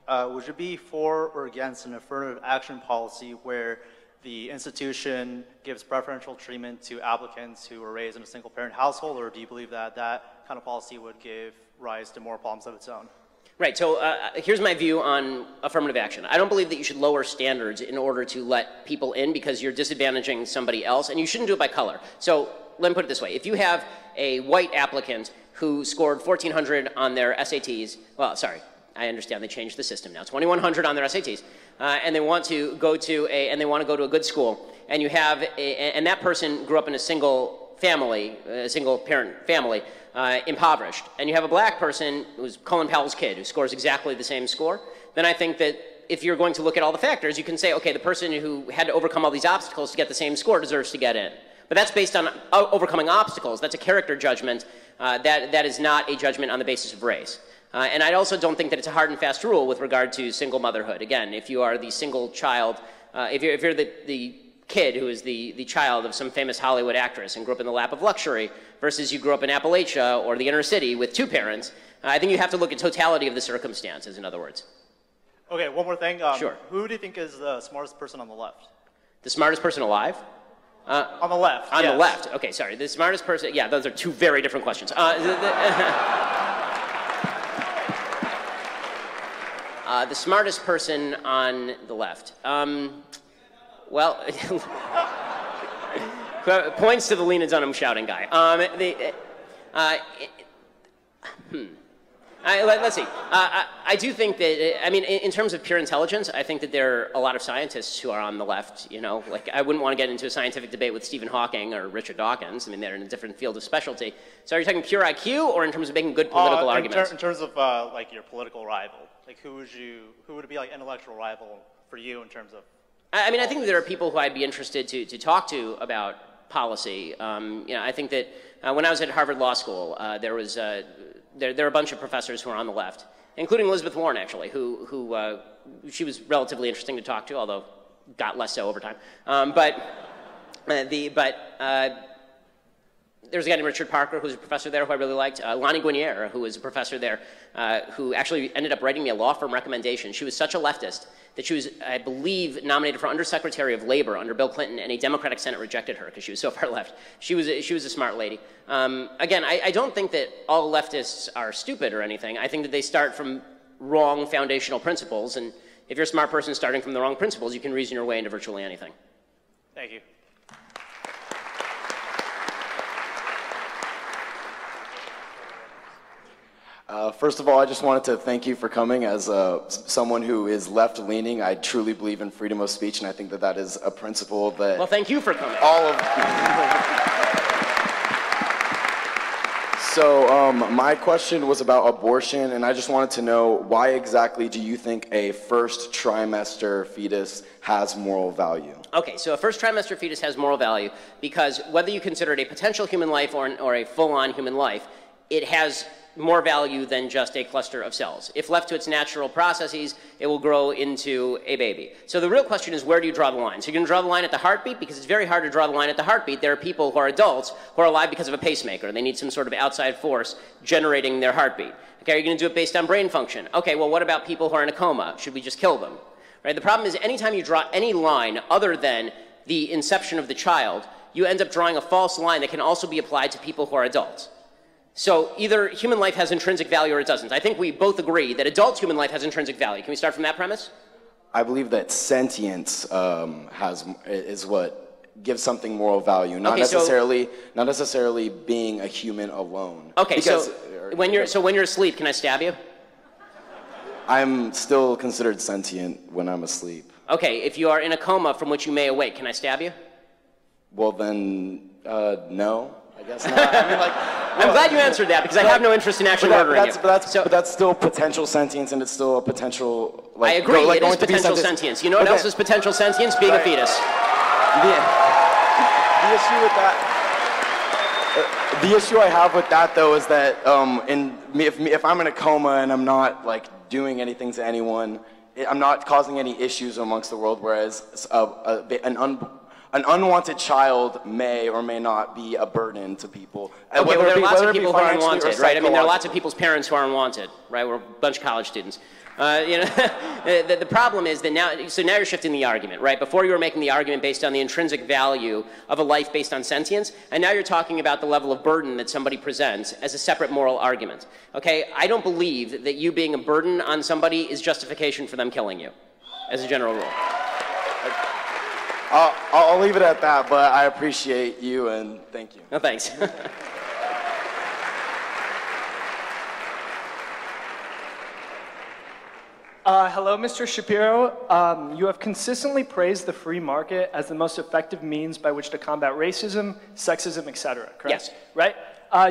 would you be for or against an affirmative action policy where the institution gives preferential treatment to applicants who were raised in a single-parent household, or do you believe that that kind of policy would give rise to more problems of its own? Right, so here's my view on affirmative action. I don't believe that you should lower standards in order to let people in because you're disadvantaging somebody else, and you shouldn't do it by color. So let me put it this way. If you have a white applicant who scored 1,400 on their SATs, well, sorry, I understand they changed the system now, 2,100 on their SATs, and they want to go to a good school, and you have and that person grew up in a single family, a single parent family, impoverished, and you have a black person who's Colin Powell's kid who scores exactly the same score, then I think that if you're going to look at all the factors, you can say, okay, the person who had to overcome all these obstacles to get the same score deserves to get in. But that's based on overcoming obstacles. That's a character judgment. That is not a judgment on the basis of race. And I also don't think that it's a hard and fast rule with regard to single motherhood. Again, if you are the single child, if you're the kid who is the child of some famous Hollywood actress and grew up in the lap of luxury versus you grew up in Appalachia or the inner city with two parents, I think you have to look at totality of the circumstances, in other words. Okay, one more thing. Sure. Who do you think is the smartest person on the left? The smartest person alive? On the left. On yes. the left. Okay, sorry. The smartest person. Yeah, those are two very different questions. The smartest person on the left. Well, points to the Lena Dunham shouting guy. Let's see. I do think that, I mean, in terms of pure intelligence, I think that there are a lot of scientists who are on the left, you know. Like, I wouldn't want to get into a scientific debate with Stephen Hawking or Richard Dawkins. I mean, they're in a different field of specialty. So are you talking pure IQ or in terms of making good political arguments? In terms of, like, your political rival. Like, who would be, like, intellectual rival for you in terms of... I mean, I think that there are people who I'd be interested to talk to about policy. You know, I think that when I was at Harvard Law School, there are a bunch of professors who are on the left, including Elizabeth Warren, actually, who she was relatively interesting to talk to, although got less so over time. There was a guy named Richard Parker, who was a professor there, who I really liked. Lonnie Guinier, who was a professor there, who actually ended up writing me a law firm recommendation. She was such a leftist that she was, I believe, nominated for Undersecretary of Labor under Bill Clinton, and a Democratic Senate rejected her because she was so far left. She was a smart lady. Again, I don't think that all leftists are stupid or anything. I think that they start from wrong foundational principles, and if you're a smart person starting from the wrong principles, you can reason your way into virtually anything. Thank you. First of all, I just wanted to thank you for coming. As someone who is left-leaning, I truly believe in freedom of speech, and I think that that is a principle that... Well, thank you for coming. So my question was about abortion, and I just wanted to know, why exactly do you think a first trimester fetus has moral value? Okay, so a first trimester fetus has moral value because whether you consider it a potential human life or a full-on human life, it has more value than just a cluster of cells. If left to its natural processes, it will grow into a baby. So the real question is, where do you draw the line? So you're going to draw the line at the heartbeat, because it's very hard to draw the line at the heartbeat. There are people who are adults who are alive because of a pacemaker. They need some sort of outside force generating their heartbeat. Okay, are you going to do it based on brain function? Okay, well, what about people who are in a coma? Should we just kill them? Right? The problem is, anytime you draw any line other than the inception of the child, you end up drawing a false line that can also be applied to people who are adults. So either human life has intrinsic value or it doesn't. I think we both agree that adult human life has intrinsic value. Can we start from that premise? I believe that sentience is what gives something moral value, not necessarily being a human alone. Okay, because, when you're asleep, can I stab you? I'm still considered sentient when I'm asleep. Okay, if you are in a coma from which you may awake, can I stab you? Well, then, no. I guess not. I mean, like, I'm glad you answered that because I have no interest in actually murdering you. But that's still potential sentience, and it's still a potential. Like, I agree. Like, it is potential sentience. You know what else is potential sentience? Being a fetus. The issue with that. The issue I have with that, though, is that if I'm in a coma and I'm not like doing anything to anyone, I'm not causing any issues amongst the world. Whereas an unwanted child may or may not be a burden to people. Okay, well, there are lots of people who are unwanted, right? I mean, there are lots of people's parents who are unwanted, right? We're a bunch of college students. You know, the problem is that now you're shifting the argument, right? Before you were making the argument based on the intrinsic value of a life based on sentience, and now you're talking about the level of burden that somebody presents as a separate moral argument. Okay, I don't believe that you being a burden on somebody is justification for them killing you, as a general rule. I'll leave it at that, but I appreciate you and thank you. No, thanks. Hello, Mr. Shapiro. You have consistently praised the free market as the most effective means by which to combat racism, sexism, etc., correct? Yes. Right?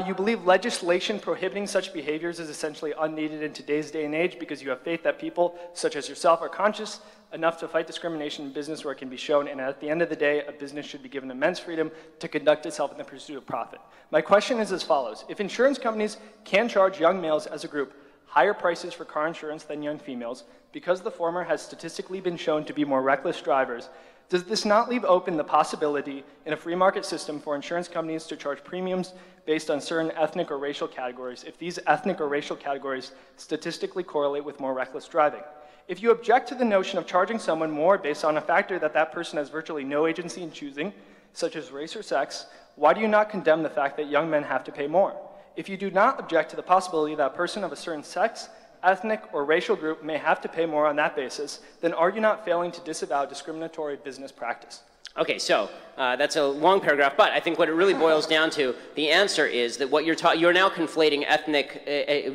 You believe legislation prohibiting such behaviors is essentially unneeded in today's day and age because you have faith that people, such as yourself, are conscious enough to fight discrimination in business where it can be shown, and at the end of the day, a business should be given immense freedom to conduct itself in the pursuit of profit. My question is as follows. If insurance companies can charge young males as a group higher prices for car insurance than young females, because the former has statistically been shown to be more reckless drivers, does this not leave open the possibility in a free market system for insurance companies to charge premiums based on certain ethnic or racial categories if these ethnic or racial categories statistically correlate with more reckless driving? If you object to the notion of charging someone more based on a factor that that person has virtually no agency in choosing, such as race or sex, why do you not condemn the fact that young men have to pay more? If you do not object to the possibility that a person of a certain sex, ethnic, or racial group may have to pay more on that basis, then are you not failing to disavow discriminatory business practice? Okay, so that's a long paragraph, but I think what it really boils down to, the answer is that what you're now conflating ethnic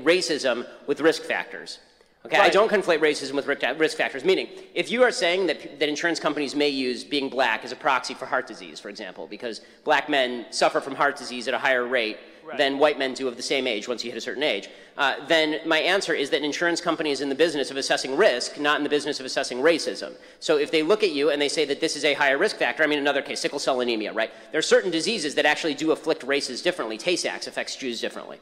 racism with risk factors. Okay, right. I don't conflate racism with risk factors, meaning if you are saying that insurance companies may use being black as a proxy for heart disease, for example, because black men suffer from heart disease at a higher rate than white men do of the same age once you hit a certain age, then my answer is that an insurance company is in the business of assessing risk, not in the business of assessing racism. So if they look at you and they say that this is a higher risk factor, I mean another case, sickle cell anemia, right? There are certain diseases that actually do afflict races differently. Tay-Sachs affects Jews differently.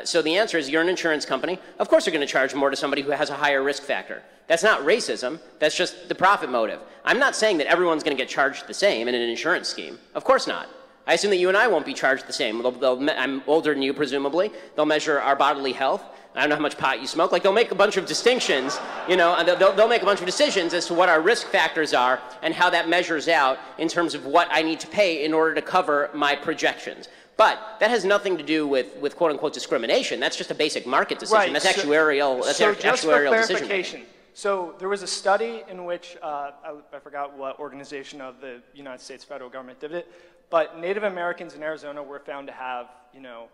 So the answer is you're an insurance company. Of course you're going to charge more to somebody who has a higher risk factor. That's not racism. That's just the profit motive. I'm not saying that everyone's going to get charged the same in an insurance scheme. Of course not. I assume that you and I won't be charged the same. I'm older than you, presumably. They'll measure our bodily health. I don't know how much pot you smoke. Like, they'll make a bunch of distinctions, you know, and they'll make a bunch of decisions as to what our risk factors are and how that measures out in terms of what I need to pay in order to cover my projections. But that has nothing to do with quote-unquote discrimination. That's just a basic market decision. Right. That's actuarial, just for clarification, decision. So there was a study in which, I forgot what organization of the United States federal government did it, but Native Americans in Arizona were found to have, you know,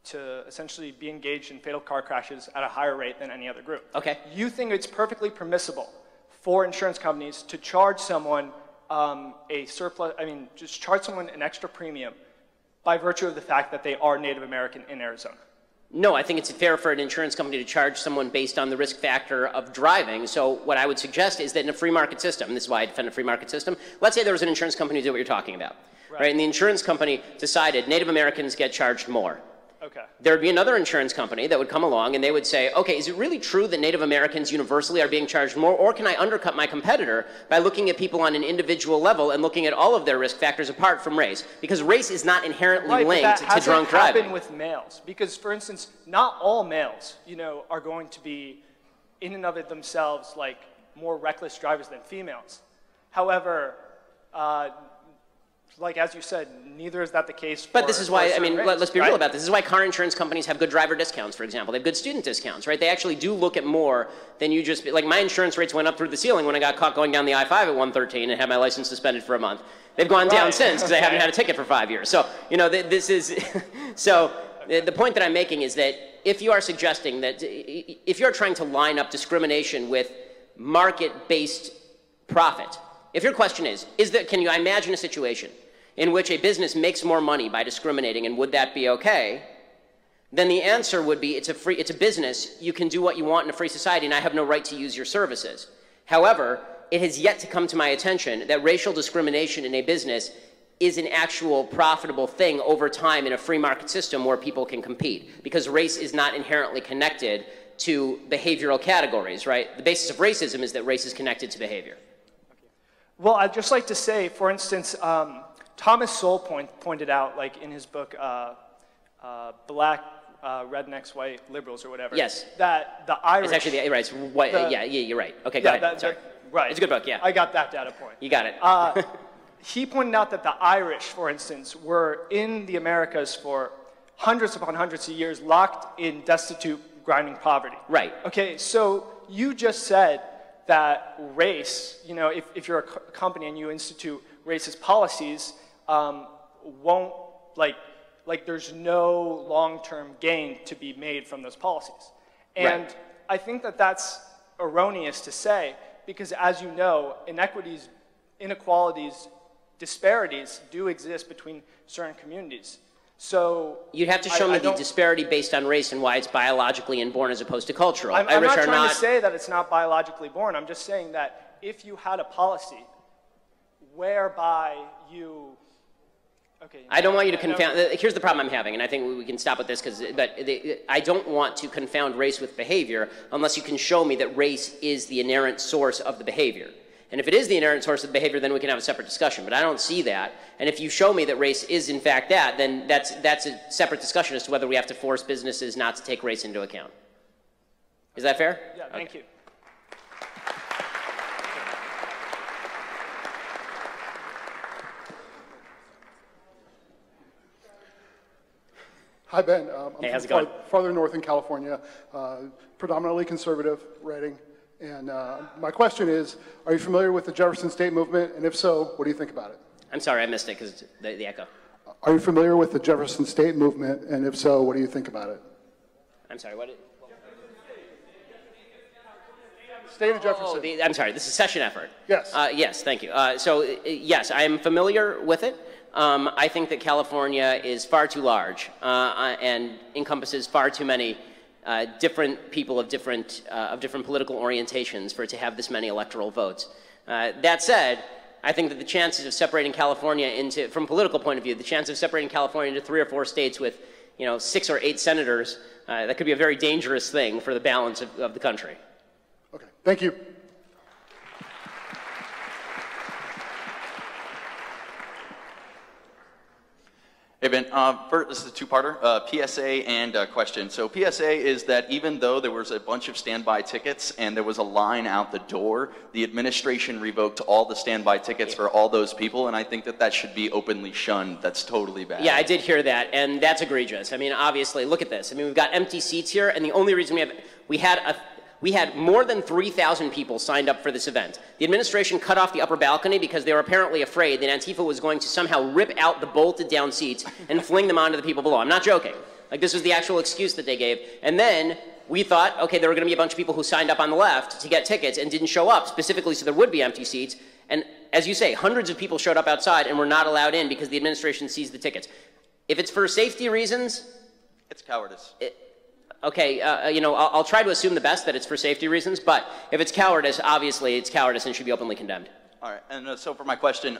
to essentially be engaged in fatal car crashes at a higher rate than any other group. Okay. You think it's perfectly permissible for insurance companies to charge someone a surplus, just charge someone an extra premium by virtue of the fact that they are Native American in Arizona? No, I think it's fair for an insurance company to charge someone based on the risk factor of driving. So what I would suggest is that in a free market system, and this is why I defend a free market system, let's say there was an insurance company who did what you're talking about, right? And the insurance company decided Native Americans get charged more. Okay. There would be another insurance company that would come along and they would say, okay, is it really true that Native Americans universally are being charged more, or can I undercut my competitor by looking at people on an individual level and looking at all of their risk factors apart from race? Because race is not inherently linked to drunk driving. But that hasn't happened with males. Because, for instance, not all males, you know, are going to be in and of it themselves like more reckless drivers than females. However, like as you said, neither is that the case for, but this is why, I mean, let's be real about this. This is why car insurance companies have good driver discounts, for example. They have good student discounts, right? They actually do look at more than you just, like my insurance rates went up through the ceiling when I got caught going down the I-5 at 113 and had my license suspended for a month. They've gone down since because I haven't had a ticket for 5 years. So, you know, this is, so the point that I'm making is that if you are suggesting that, if you're trying to line up discrimination with market-based profit, if your question is that, can you imagine a situation in which a business makes more money by discriminating, and would that be okay? Then the answer would be, it's a business, you can do what you want in a free society, and I have no right to use your services. However, it has yet to come to my attention that racial discrimination in a business is an actual profitable thing over time in a free market system where people can compete, because race is not inherently connected to behavioral categories, right? The basis of racism is that race is connected to behavior. Well, I'd just like to say, for instance, Thomas Sowell pointed out, like in his book, Black Rednecks, White Liberals, or whatever. Yes. That the Irish. It's actually right. It's white. Yeah, you're right. Okay, go ahead. Sorry. Right. It's a good book. Yeah. I got that data point. You got it. He pointed out that the Irish, for instance, were in the Americas for hundreds upon hundreds of years, locked in destitute, grinding poverty. Right. Okay, so you just said that race, you know, if you're a company and you institute racist policies, won't, like there's no long-term gain to be made from those policies. And right. I think that that's erroneous to say, because as you know, inequalities, disparities do exist between certain communities. So you'd have to show me the disparity based on race and why it's biologically inborn as opposed to cultural. I'm not trying to say that it's not biologically born. I'm just saying that if you had a policy whereby you... Okay, I don't want you to confound... Here's the problem I'm having, and I think we can stop with this, but I don't want to confound race with behavior unless you can show me that race is the inherent source of the behavior. And if it is the inherent source of behavior, then we can have a separate discussion. But I don't see that. And if you show me that race is in fact that, then that's a separate discussion as to whether we have to force businesses not to take race into account. Is that fair? Yeah, thank you. Hi, Ben. Hey, how's it from going? Farther north in California, predominantly conservative writing. And my question is, are you familiar with the Jefferson State movement? And if so, what do you think about it? I'm sorry, I missed it because the echo. Are you familiar with the Jefferson State movement? And if so, what do you think about it? I'm sorry, what? State of Jefferson. Oh, I'm sorry, this is a secession effort. Yes. Yes, thank you. Yes, I am familiar with it. I think that California is far too large and encompasses far too many different people of different political orientations for it to have this many electoral votes. That said, I think that the chances of separating California into, from a political point of view, the chance of separating California into 3 or 4 states with, 6 or 8 senators, that could be a very dangerous thing for the balance of the country. Okay, thank you. Hey, Ben. This is a two-parter, PSA and question. So PSA is that even though there was a bunch of standby tickets and there was a line out the door, the administration revoked all the standby tickets for all those people, and I think that that should be openly shunned. That's totally bad. Yeah, I did hear that, and that's egregious. I mean, obviously, look at this. I mean, we've got empty seats here, and the only reason we had more than 3,000 people signed up for this event. The administration cut off the upper balcony because they were apparently afraid that Antifa was going to somehow rip out the bolted down seats and fling them onto the people below. I'm not joking. Like, this was the actual excuse that they gave. And then we thought, okay, there were going to be a bunch of people who signed up on the left to get tickets and didn't show up specifically so there would be empty seats. And as you say, hundreds of people showed up outside and were not allowed in because the administration seized the tickets. If it's for safety reasons... It's cowardice. Okay, I'll try to assume the best, that it's for safety reasons, but if it's cowardice, obviously it's cowardice and should be openly condemned. All right, and so for my question,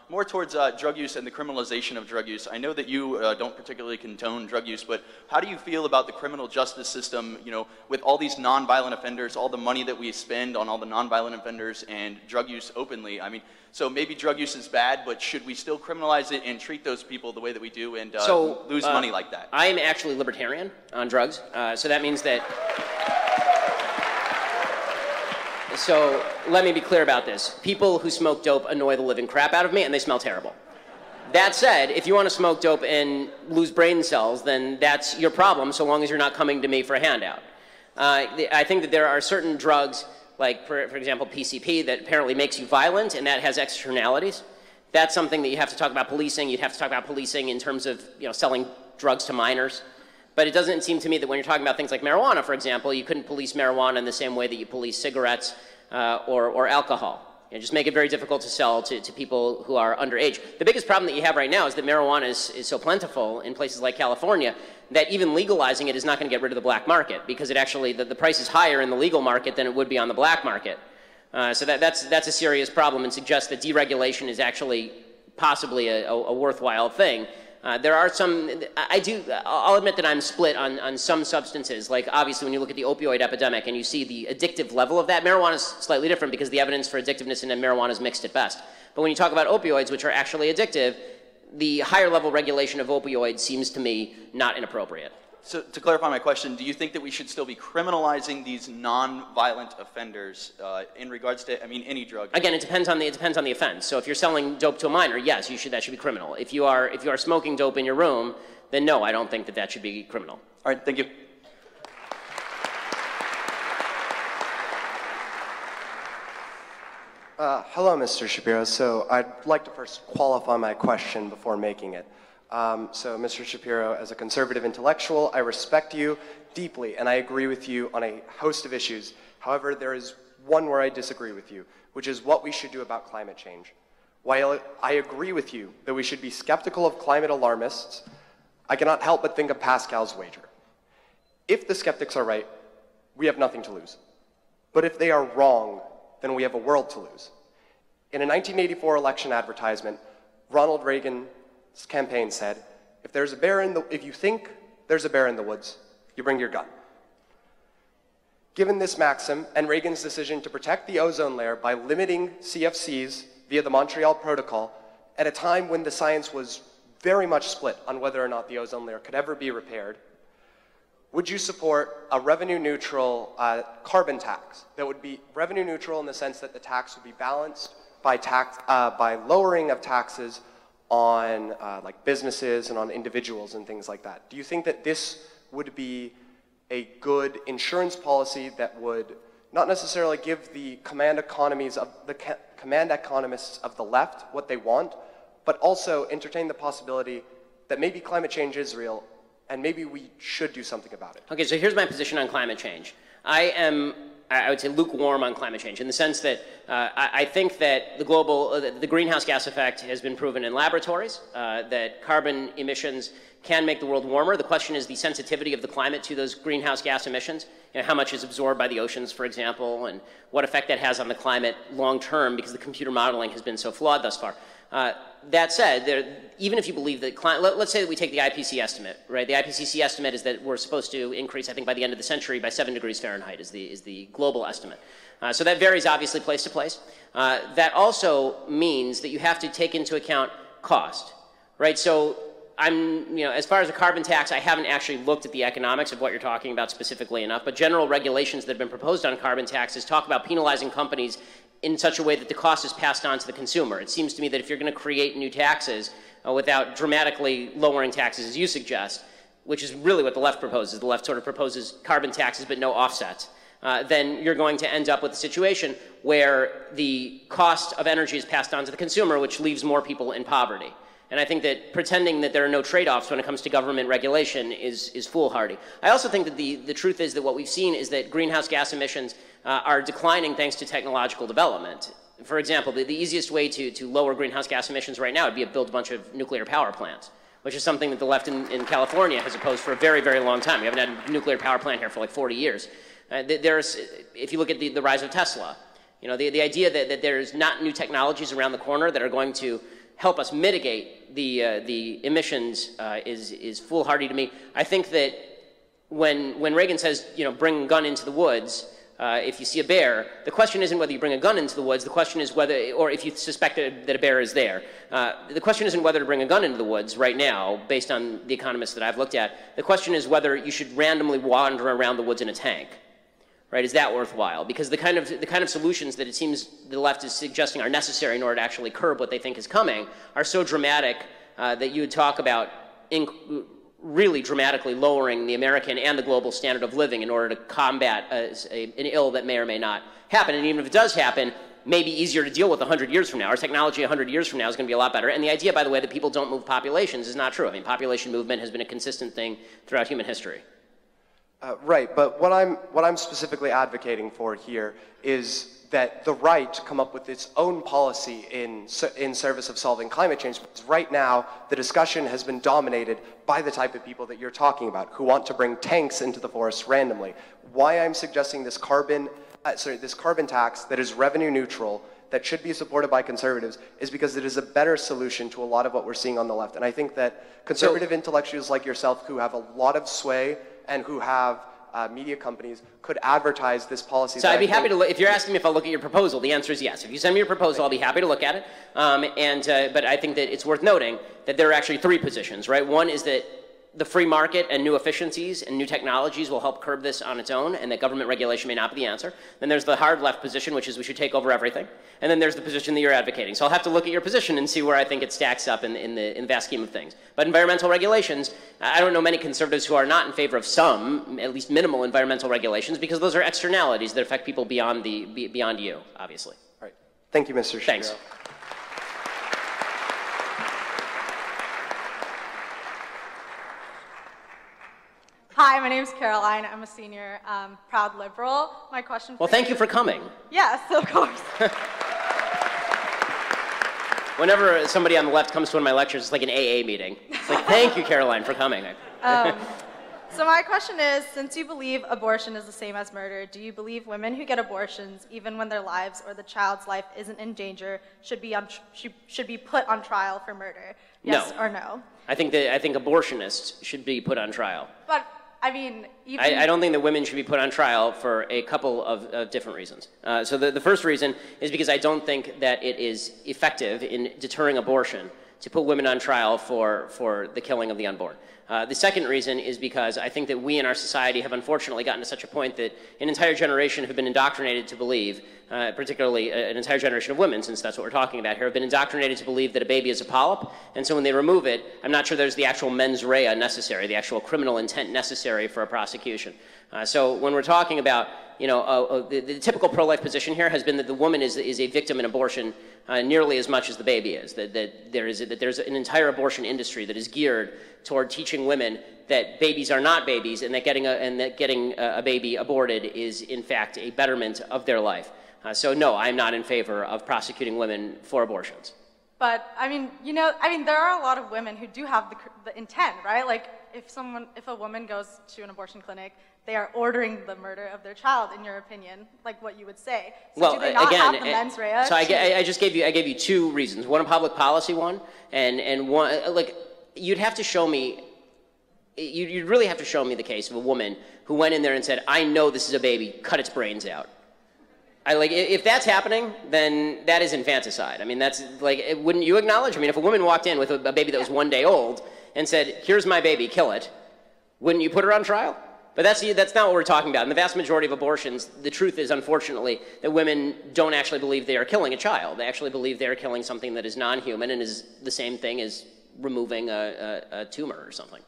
more towards drug use and the criminalization of drug use. I know that you don't particularly condone drug use, but how do you feel about the criminal justice system, with all these nonviolent offenders, all the money that we spend on all the nonviolent offenders and drug use openly? I mean, so maybe drug use is bad, but should we still criminalize it and treat those people the way that we do and lose money like that? I am actually libertarian on drugs, so that means that... So let me be clear about this. People who smoke dope annoy the living crap out of me, and they smell terrible. That said, if you want to smoke dope and lose brain cells, then that's your problem, so long as you're not coming to me for a handout. I think that there are certain drugs, like, for example, PCP, that apparently makes you violent, and that has externalities. That's something that you have to talk about policing. You'd have to talk about policing in terms of, selling drugs to minors. But it doesn't seem to me that when you're talking about things like marijuana, for example, you couldn't police marijuana in the same way that you police cigarettes or alcohol. You know, just make it very difficult to sell to people who are underage. The biggest problem that you have right now is that marijuana is so plentiful in places like California that even legalizing it is not going to get rid of the black market, because it actually, the price is higher in the legal market than it would be on the black market. So that's a serious problem, and suggests that deregulation is actually possibly a worthwhile thing. There are some, I'll admit that I'm split on some substances. Like obviously when you look at the opioid epidemic and you see the addictive level of that, marijuana is slightly different because the evidence for addictiveness in marijuana is mixed at best. But when you talk about opioids, which are actually addictive, the higher level regulation of opioids seems to me not inappropriate. So to clarify my question, do you think that we should still be criminalizing these non-violent offenders in regards to, I mean, any drug? Again, it depends on the offense. So if you're selling dope to a minor, yes, that should be criminal. If you are smoking dope in your room, then no, I don't think that should be criminal. All right, thank you. Hello, Mr. Shapiro. So I'd like to first qualify my question before making it. So, Mr. Shapiro, as a conservative intellectual, I respect you deeply, and I agree with you on a host of issues. However, there is one where I disagree with you, which is what we should do about climate change. While I agree with you that we should be skeptical of climate alarmists, I cannot help but think of Pascal's wager. If the skeptics are right, we have nothing to lose. But if they are wrong, then we have a world to lose. In a 1984 election advertisement, Ronald Reagan's campaign said, if you think there's a bear in the woods, you bring your gun. Given this maxim and Reagan's decision to protect the ozone layer by limiting CFCs via the Montreal Protocol at a time when the science was very much split on whether or not the ozone layer could ever be repaired, would you support a revenue-neutral carbon tax that would be revenue-neutral in the sense that the tax would be balanced by lowering of taxes on like businesses and on individuals and things like that? Do you think that this would be a good insurance policy that would not necessarily give the command economists of the left what they want, but also entertain the possibility that maybe climate change is real and maybe we should do something about it? Okay, so here's my position on climate change. I would say lukewarm on climate change in the sense that I think that the greenhouse gas effect has been proven in laboratories, that carbon emissions can make the world warmer. The question is the sensitivity of the climate to those greenhouse gas emissions. You know, how much is absorbed by the oceans, for example, and what effect that has on the climate long term, because the computer modeling has been so flawed thus far. That said, even if you believe that let's say that we take the IPCC estimate, right? The IPCC estimate is that we're supposed to increase, I think, by the end of the century by 7 degrees Fahrenheit is the global estimate. So that varies obviously place to place. That also means that you have to take into account cost, right? So as far as a carbon tax, I haven't actually looked at the economics of what you're talking about specifically enough, but general regulations that have been proposed on carbon taxes talk about penalizing companies in such a way that the cost is passed on to the consumer. It seems to me that if you're going to create new taxes without dramatically lowering taxes, as you suggest, which is really what the left proposes, the left sort of proposes carbon taxes but no offsets, then you're going to end up with a situation where the cost of energy is passed on to the consumer, which leaves more people in poverty. And I think that pretending that there are no trade-offs when it comes to government regulation is foolhardy. I also think that the truth is that what we've seen is that greenhouse gas emissions are declining thanks to technological development. For example, the easiest way to lower greenhouse gas emissions right now would be to build a bunch of nuclear power plants, which is something that the left in California has opposed for a very, very long time. We haven't had a nuclear power plant here for like 40 years. If you look at the rise of Tesla, you know, the idea that there's not new technologies around the corner that are going to help us mitigate the emissions is foolhardy to me. I think that when Reagan says, you know, bring a gun into the woods, if you see a bear, the question isn't whether you bring a gun into the woods, the question is whether, or if you suspect that a bear is there. The question isn't whether to bring a gun into the woods right now, based on the economists that I've looked at. The question is whether you should randomly wander around the woods in a tank. Right, is that worthwhile? Because the kind of solutions that it seems the left is suggesting are necessary in order to actually curb what they think is coming are so dramatic that you would talk about really dramatically lowering the American and the global standard of living in order to combat an ill that may or may not happen. And even if it does happen, may be easier to deal with 100 years from now. Our technology 100 years from now is going to be a lot better. And the idea, by the way, that people don't move populations is not true. I mean, population movement has been a consistent thing throughout human history. Right, but what I'm specifically advocating for here is that the right come up with its own policy in service of solving climate change. Because right now, the discussion has been dominated by the type of people that you're talking about, who want to bring tanks into the forest randomly. Why I'm suggesting this carbon tax that is revenue neutral, that should be supported by conservatives, is because it is a better solution to a lot of what we're seeing on the left. And I think that conservative intellectuals like yourself, who have a lot of sway and who have media companies, could advertise this policy. So I'd be happy to look, if you're asking me if I'll look at your proposal, the answer is yes. If you send me your proposal, I'll be happy to look at it. But I think that it's worth noting that there are actually three positions, right? One is that the free market and new efficiencies and new technologies will help curb this on its own, and that government regulation may not be the answer. Then there's the hard left position, which is we should take over everything. And then there's the position that you're advocating. So I'll have to look at your position and see where I think it stacks up in the vast scheme of things. But environmental regulations, I don't know many conservatives who are not in favor of some, at least minimal environmental regulations, because those are externalities that affect people beyond you, obviously. All right. Thank you, Mr. Shapiro. Thanks. Hi, my name is Caroline. I'm a senior, proud liberal. My question for Well, thank you for coming. Yes, of course. Whenever somebody on the left comes to one of my lectures, it's like an AA meeting. It's like, thank you, Caroline, for coming. So my question is, since you believe abortion is the same as murder, do you believe women who get abortions, even when their lives or the child's life isn't in danger, should be put on trial for murder? Yes or no? I think abortionists should be put on trial. But I mean, even I don't think that women should be put on trial for a couple of different reasons. So the first reason is because I don't think that it is effective in deterring abortion to put women on trial for the killing of the unborn. The second reason is because I think that we in our society have unfortunately gotten to such a point that an entire generation have been indoctrinated to believe, particularly an entire generation of women, since that's what we're talking about here, have been indoctrinated to believe that a baby is a polyp, and so when they remove it, I'm not sure there's the actual mens rea necessary, the actual criminal intent necessary for a prosecution. So when we're talking about, the typical pro-life position here has been that the woman is a victim in abortion nearly as much as the baby is. That there's an entire abortion industry that is geared toward teaching women that babies are not babies, and that getting a baby aborted is in fact a betterment of their life. So no, I'm not in favor of prosecuting women for abortions. But I mean, there are a lot of women who do have the intent, right? Like if a woman goes to an abortion clinic, they are ordering the murder of their child, in your opinion, like what you would say. So well, do they not again, have the mens rea? So I just gave you two reasons. One a public policy one, and one like you'd have to show me. You'd really have to show me the case of a woman who went in there and said, "I know this is a baby. Cut its brains out." If that's happening, then that is infanticide. I mean, that's like, wouldn't you acknowledge? I mean, if a woman walked in with a baby that was 1 day old and said, "Here's my baby, kill it," wouldn't you put her on trial? But that's not what we're talking about. In the vast majority of abortions, the truth is, unfortunately, that women don't actually believe they are killing a child. They actually believe they are killing something that is non-human and is the same thing as removing a tumor or something.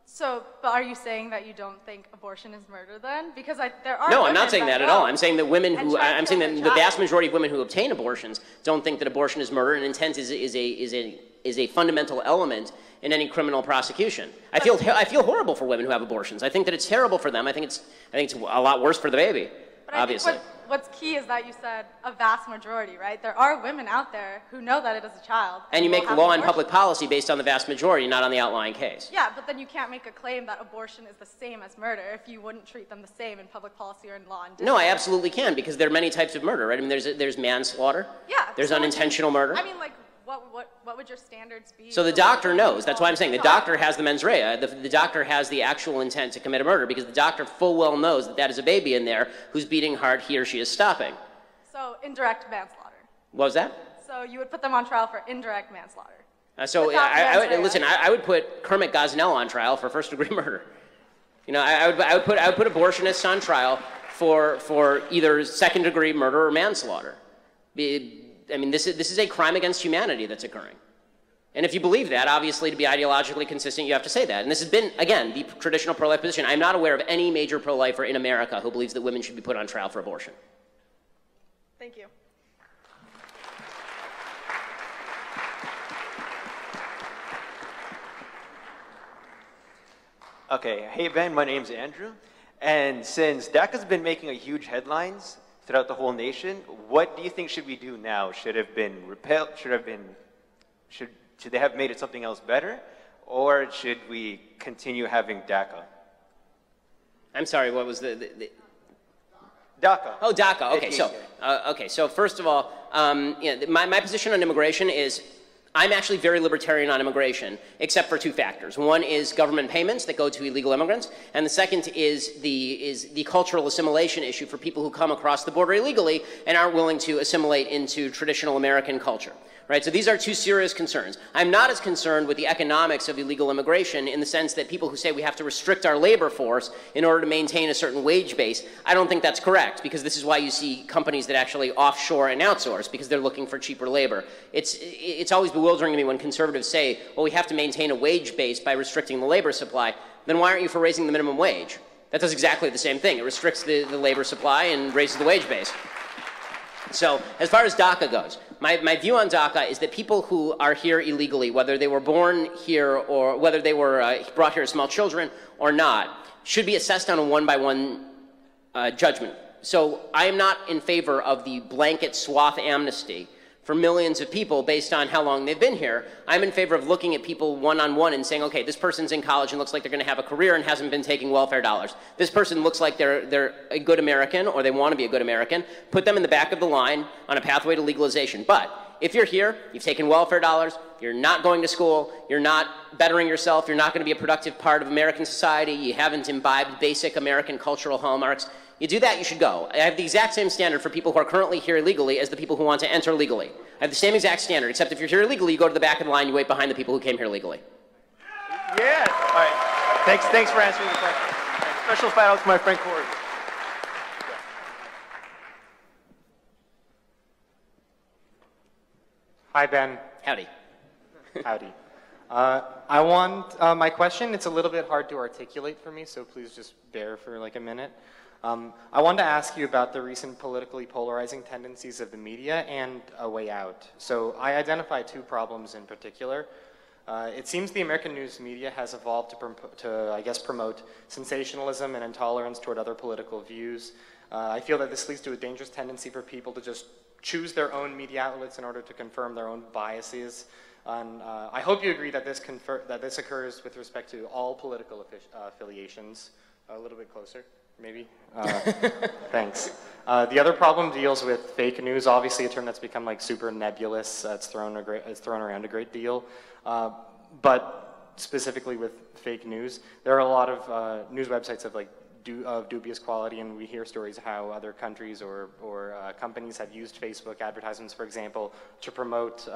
So, but are you saying that you don't think abortion is murder then? Because there are No, I'm not saying that at all. I'm saying that I'm saying that the vast majority of women who obtain abortions don't think that abortion is murder, and intent is a fundamental element in any criminal prosecution. I feel horrible for women who have abortions. I think that it's terrible for them. I think it's a lot worse for the baby. But obviously. I think what's key is that you said a vast majority, right? There are women out there who know that it is a child. And you make law and public policy based on the vast majority, not on the outlying case. Yeah, but then you can't make a claim that abortion is the same as murder if you wouldn't treat them the same in public policy or in law and discourse. No, I absolutely can, because there are many types of murder, right? I mean, there's manslaughter. Yeah. There's unintentional murder. I mean, like, what would your standards be? So the doctor knows. That's why I'm saying the doctor has the mens rea. The doctor has the actual intent to commit a murder, because the doctor full well knows that that is a baby in there whose beating heart he or she is stopping. So indirect manslaughter. What was that? So you would put them on trial for indirect manslaughter. I would put Kermit Gosnell on trial for first-degree murder. I would put abortionists on trial for either second-degree murder or manslaughter. I mean, this is a crime against humanity that's occurring. And if you believe that, obviously, to be ideologically consistent, you have to say that. And this has been, again, the traditional pro-life position. I'm not aware of any major pro-lifer in America who believes that women should be put on trial for abortion. Thank you. Okay, hey Ben, my name's Andrew, And since DACA's been making a huge headlines throughout the whole nation, what do you think should we do now? Should have been repelled? Should they have made it something else better? Or should we continue having DACA? I'm sorry, what was the DACA. Oh, DACA. Okay, so first of all, my position on immigration is I'm actually very libertarian on immigration, except for two factors. One is government payments that go to illegal immigrants, and the second is the cultural assimilation issue for people who come across the border illegally and aren't willing to assimilate into traditional American culture. Right? So these are two serious concerns. I'm not as concerned with the economics of illegal immigration in the sense that people who say we have to restrict our labor force in order to maintain a certain wage base, I don't think that's correct, because this is why you see companies that actually offshore and outsource, because they're looking for cheaper labor. It's always bewildering to me when conservatives say, well, we have to maintain a wage base by restricting the labor supply. Then why aren't you for raising the minimum wage? That does exactly the same thing. It restricts the labor supply and raises the wage base. So as far as DACA goes, my view on DACA is that people who are here illegally, whether they were born here or whether they were brought here as small children or not, should be assessed on a one-by-one judgment. So I am not in favor of the blanket swath amnesty for millions of people based on how long they've been here. I'm in favor of looking at people one-on-one and saying, okay, this person's in college and looks like they're going to have a career and hasn't been taking welfare dollars. This person looks like they're a good American, or they want to be a good American. Put them in the back of the line on a pathway to legalization. But if you're here, you've taken welfare dollars, you're not going to school, you're not bettering yourself, you're not going to be a productive part of American society, you haven't imbibed basic American cultural hallmarks, you do that, you should go. I have the exact same standard for people who are currently here illegally as the people who want to enter legally. I have the same exact standard, except if you're here illegally, you go to the back of the line, you wait behind the people who came here legally. Yeah. All right. Thanks for answering the question. Special shout out to my friend Corey. Hi, Ben. Howdy. Howdy. My question, it's a little bit hard to articulate for me, so please just bear for like a minute. I wanted to ask you about the recent politically polarizing tendencies of the media and a way out. So I identify two problems in particular. It seems the American news media has evolved to I guess, promote sensationalism and intolerance toward other political views. I feel that this leads to a dangerous tendency for people to just choose their own media outlets in order to confirm their own biases. And I hope you agree that this occurs with respect to all political affiliations. A little bit closer, maybe. Thanks. The other problem deals with fake news. Obviously, a term that's become like super nebulous. It's thrown around a great deal. But specifically with fake news, there are a lot of news websites of dubious quality, and we hear stories of how other countries or companies have used Facebook advertisements, for example, to promote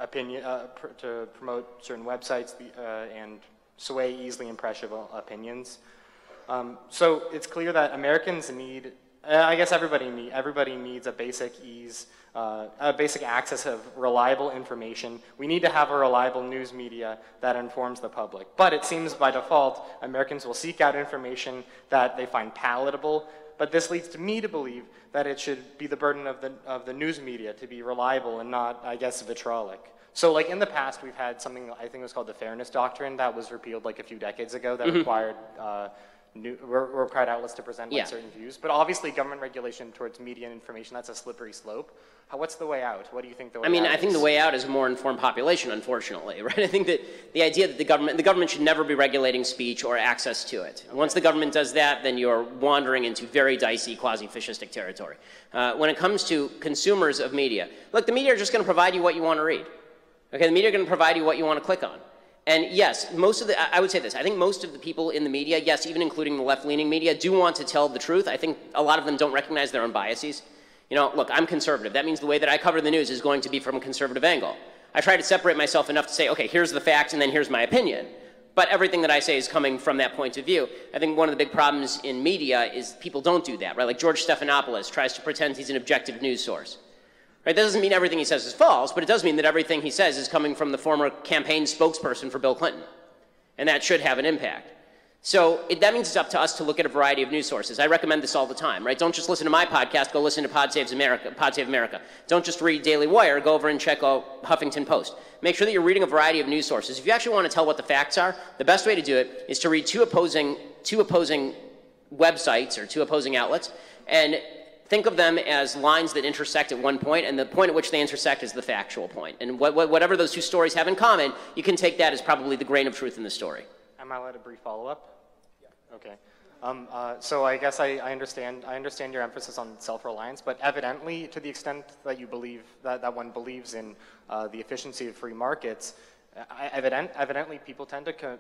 to promote certain websites and sway easily impressionable opinions. So it's clear that Americans need, I guess everybody needs a basic basic access of reliable information. We need to have a reliable news media that informs the public. But it seems by default, Americans will seek out information that they find palatable. But this leads to me to believe that it should be the burden of the news media to be reliable and not, I guess, vitriolic. So like in the past, we've had something I think was called the Fairness Doctrine that was repealed like a few decades ago that required required outlets to present certain views. But obviously government regulation towards media and information, that's a slippery slope. What's the way out? What do you think the way out is? I think the way out is a more informed population, unfortunately, right? I think that the idea that the government should never be regulating speech or access to it. Okay. Once the government does that, then you're wandering into very dicey, quasi-fascistic territory. When it comes to consumers of media, look, the media are just going to provide you what you want to read. Okay, the media are going to provide you what you want to click on. And yes, I would say this, I think most of the people in the media, yes, even including the left-leaning media, do want to tell the truth. I think a lot of them don't recognize their own biases. You know, look, I'm conservative. That means the way that I cover the news is going to be from a conservative angle. I try to separate myself enough to say, okay, here's the facts and then here's my opinion. But everything that I say is coming from that point of view. I think one of the big problems in media is people don't do that, right? Like George Stephanopoulos tries to pretend he's an objective news source. Right? That doesn't mean everything he says is false, but it does mean that everything he says is coming from the former campaign spokesperson for Bill Clinton. And that should have an impact. So that means it's up to us to look at a variety of news sources. I recommend this all the time, right? Don't just listen to my podcast, go listen to Pod Save America. Don't just read Daily Wire, go over and check out Huffington Post. Make sure that you're reading a variety of news sources. If you actually want to tell what the facts are, the best way to do it is to read two opposing websites or two opposing outlets, and think of them as lines that intersect at one point, and the point at which they intersect is the factual point. And whatever those two stories have in common, you can take that as probably the grain of truth in the story. Am I allowed a brief follow-up? Yeah. Okay. So I guess I understand your emphasis on self-reliance, but evidently, to the extent that you believe that one believes in the efficiency of free markets, evidently people tend to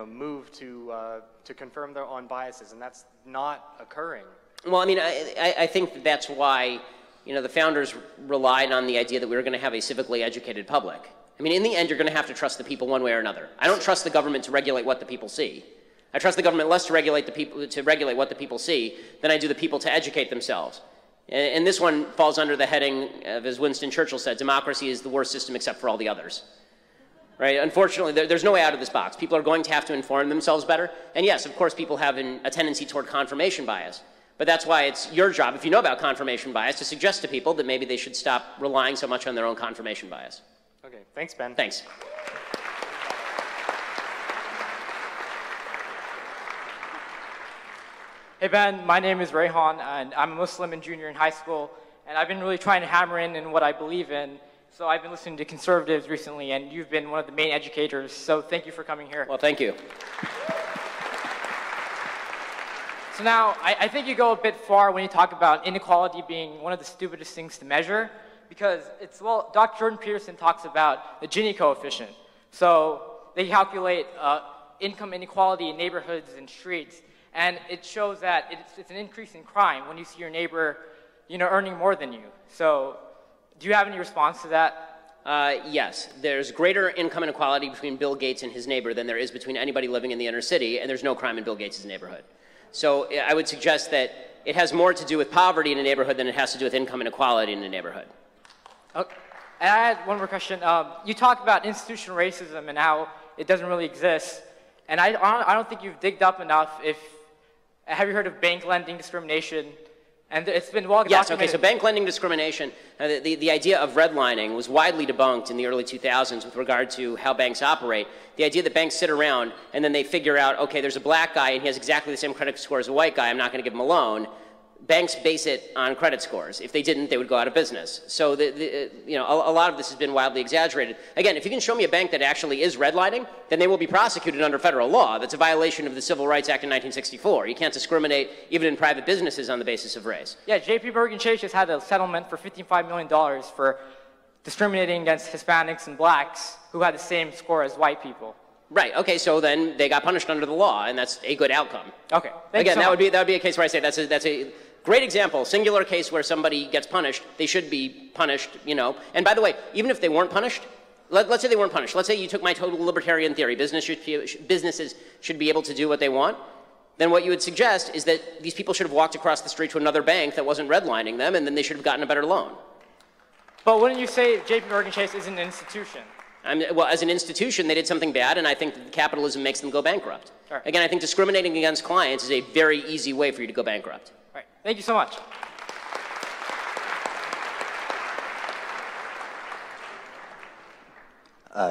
move to confirm their own biases, and that's not occurring. Well, I mean, I think that's why, the founders relied on the idea that we were going to have a civically educated public. I mean, in the end, you're going to have to trust the people one way or another. I don't trust the government to regulate what the people see. I trust the government less to regulate what the people see than I do the people to educate themselves. And this one falls under the heading of, as Winston Churchill said, democracy is the worst system except for all the others. Right? Unfortunately, there's no way out of this box. People are going to have to inform themselves better. And yes, of course, people have a tendency toward confirmation bias. But that's why it's your job, if you know about confirmation bias, to suggest to people that maybe they should stop relying so much on their own confirmation bias. Okay, thanks, Ben. Thanks. Hey, Ben, my name is Rayhan, and I'm a Muslim and junior in high school, and I've been really trying to hammer in what I believe in. So I've been listening to conservatives recently, and you've been one of the main educators, so thank you for coming here. Well, thank you. So now, I think you go a bit far when you talk about inequality being one of the stupidest things to measure, because Dr. Jordan Peterson talks about the Gini coefficient. So they calculate income inequality in neighborhoods and streets, and it shows that it's an increase in crime when you see your neighbor, earning more than you. So do you have any response to that? Yes. There's greater income inequality between Bill Gates and his neighbor than there is between anybody living in the inner city, and there's no crime in Bill Gates' neighborhood. So I would suggest that it has more to do with poverty in a neighborhood than it has to do with income inequality in a neighborhood. Okay. And I had one more question. You talk about institutional racism and how it doesn't really exist, and I don't think you've digged up enough. Have you heard of bank lending discrimination? And it's been well documented. Yes, okay, so bank lending discrimination, the idea of redlining was widely debunked in the early 2000s with regard to how banks operate. The idea that banks sit around and then they figure out, okay, there's a black guy and he has exactly the same credit score as a white guy, I'm not going to give him a loan. Banks base it on credit scores. If they didn't, they would go out of business. So a lot of this has been wildly exaggerated. Again, if you can show me a bank that actually is redlining, then they will be prosecuted under federal law. That's a violation of the Civil Rights Act in 1964. You can't discriminate even in private businesses on the basis of race. Yeah, JP Morgan Chase just had a settlement for $55 million for discriminating against Hispanics and blacks who had the same score as white people. Right, okay, so then they got punished under the law, and that's a good outcome. Okay. Again, that would be a case where I say that's a great example, singular case where somebody gets punished, they should be punished, And by the way, even if they weren't punished, let's say they weren't punished. Let's say you took my total libertarian theory, businesses should be able to do what they want. Then what you would suggest is that these people should have walked across the street to another bank that wasn't redlining them, and then they should have gotten a better loan. But wouldn't you say JP Morgan Chase is an institution? Well, as an institution, they did something bad, and I think that capitalism makes them go bankrupt. Right. Again, I think discriminating against clients is a very easy way for you to go bankrupt. Right. Thank you so much.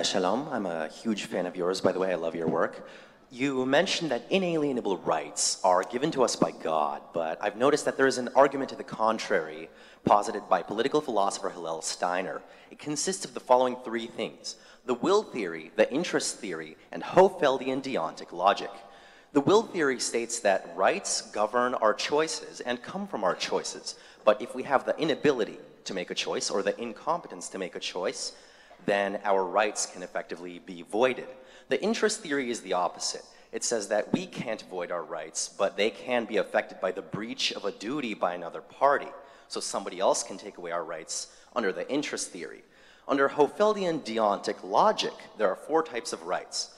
Shalom, I'm a huge fan of yours, by the way, I love your work. You mentioned that inalienable rights are given to us by God, but I've noticed that there is an argument to the contrary posited by political philosopher Hillel Steiner. It consists of the following three things: the will theory, the interest theory, and Hofeldian deontic logic. The will theory states that rights govern our choices and come from our choices, but if we have the inability to make a choice or the incompetence to make a choice, then our rights can effectively be voided. The interest theory is the opposite. It says that we can't void our rights, but they can be affected by the breach of a duty by another party. So somebody else can take away our rights under the interest theory. Under Hofeldian deontic logic, there are four types of rights: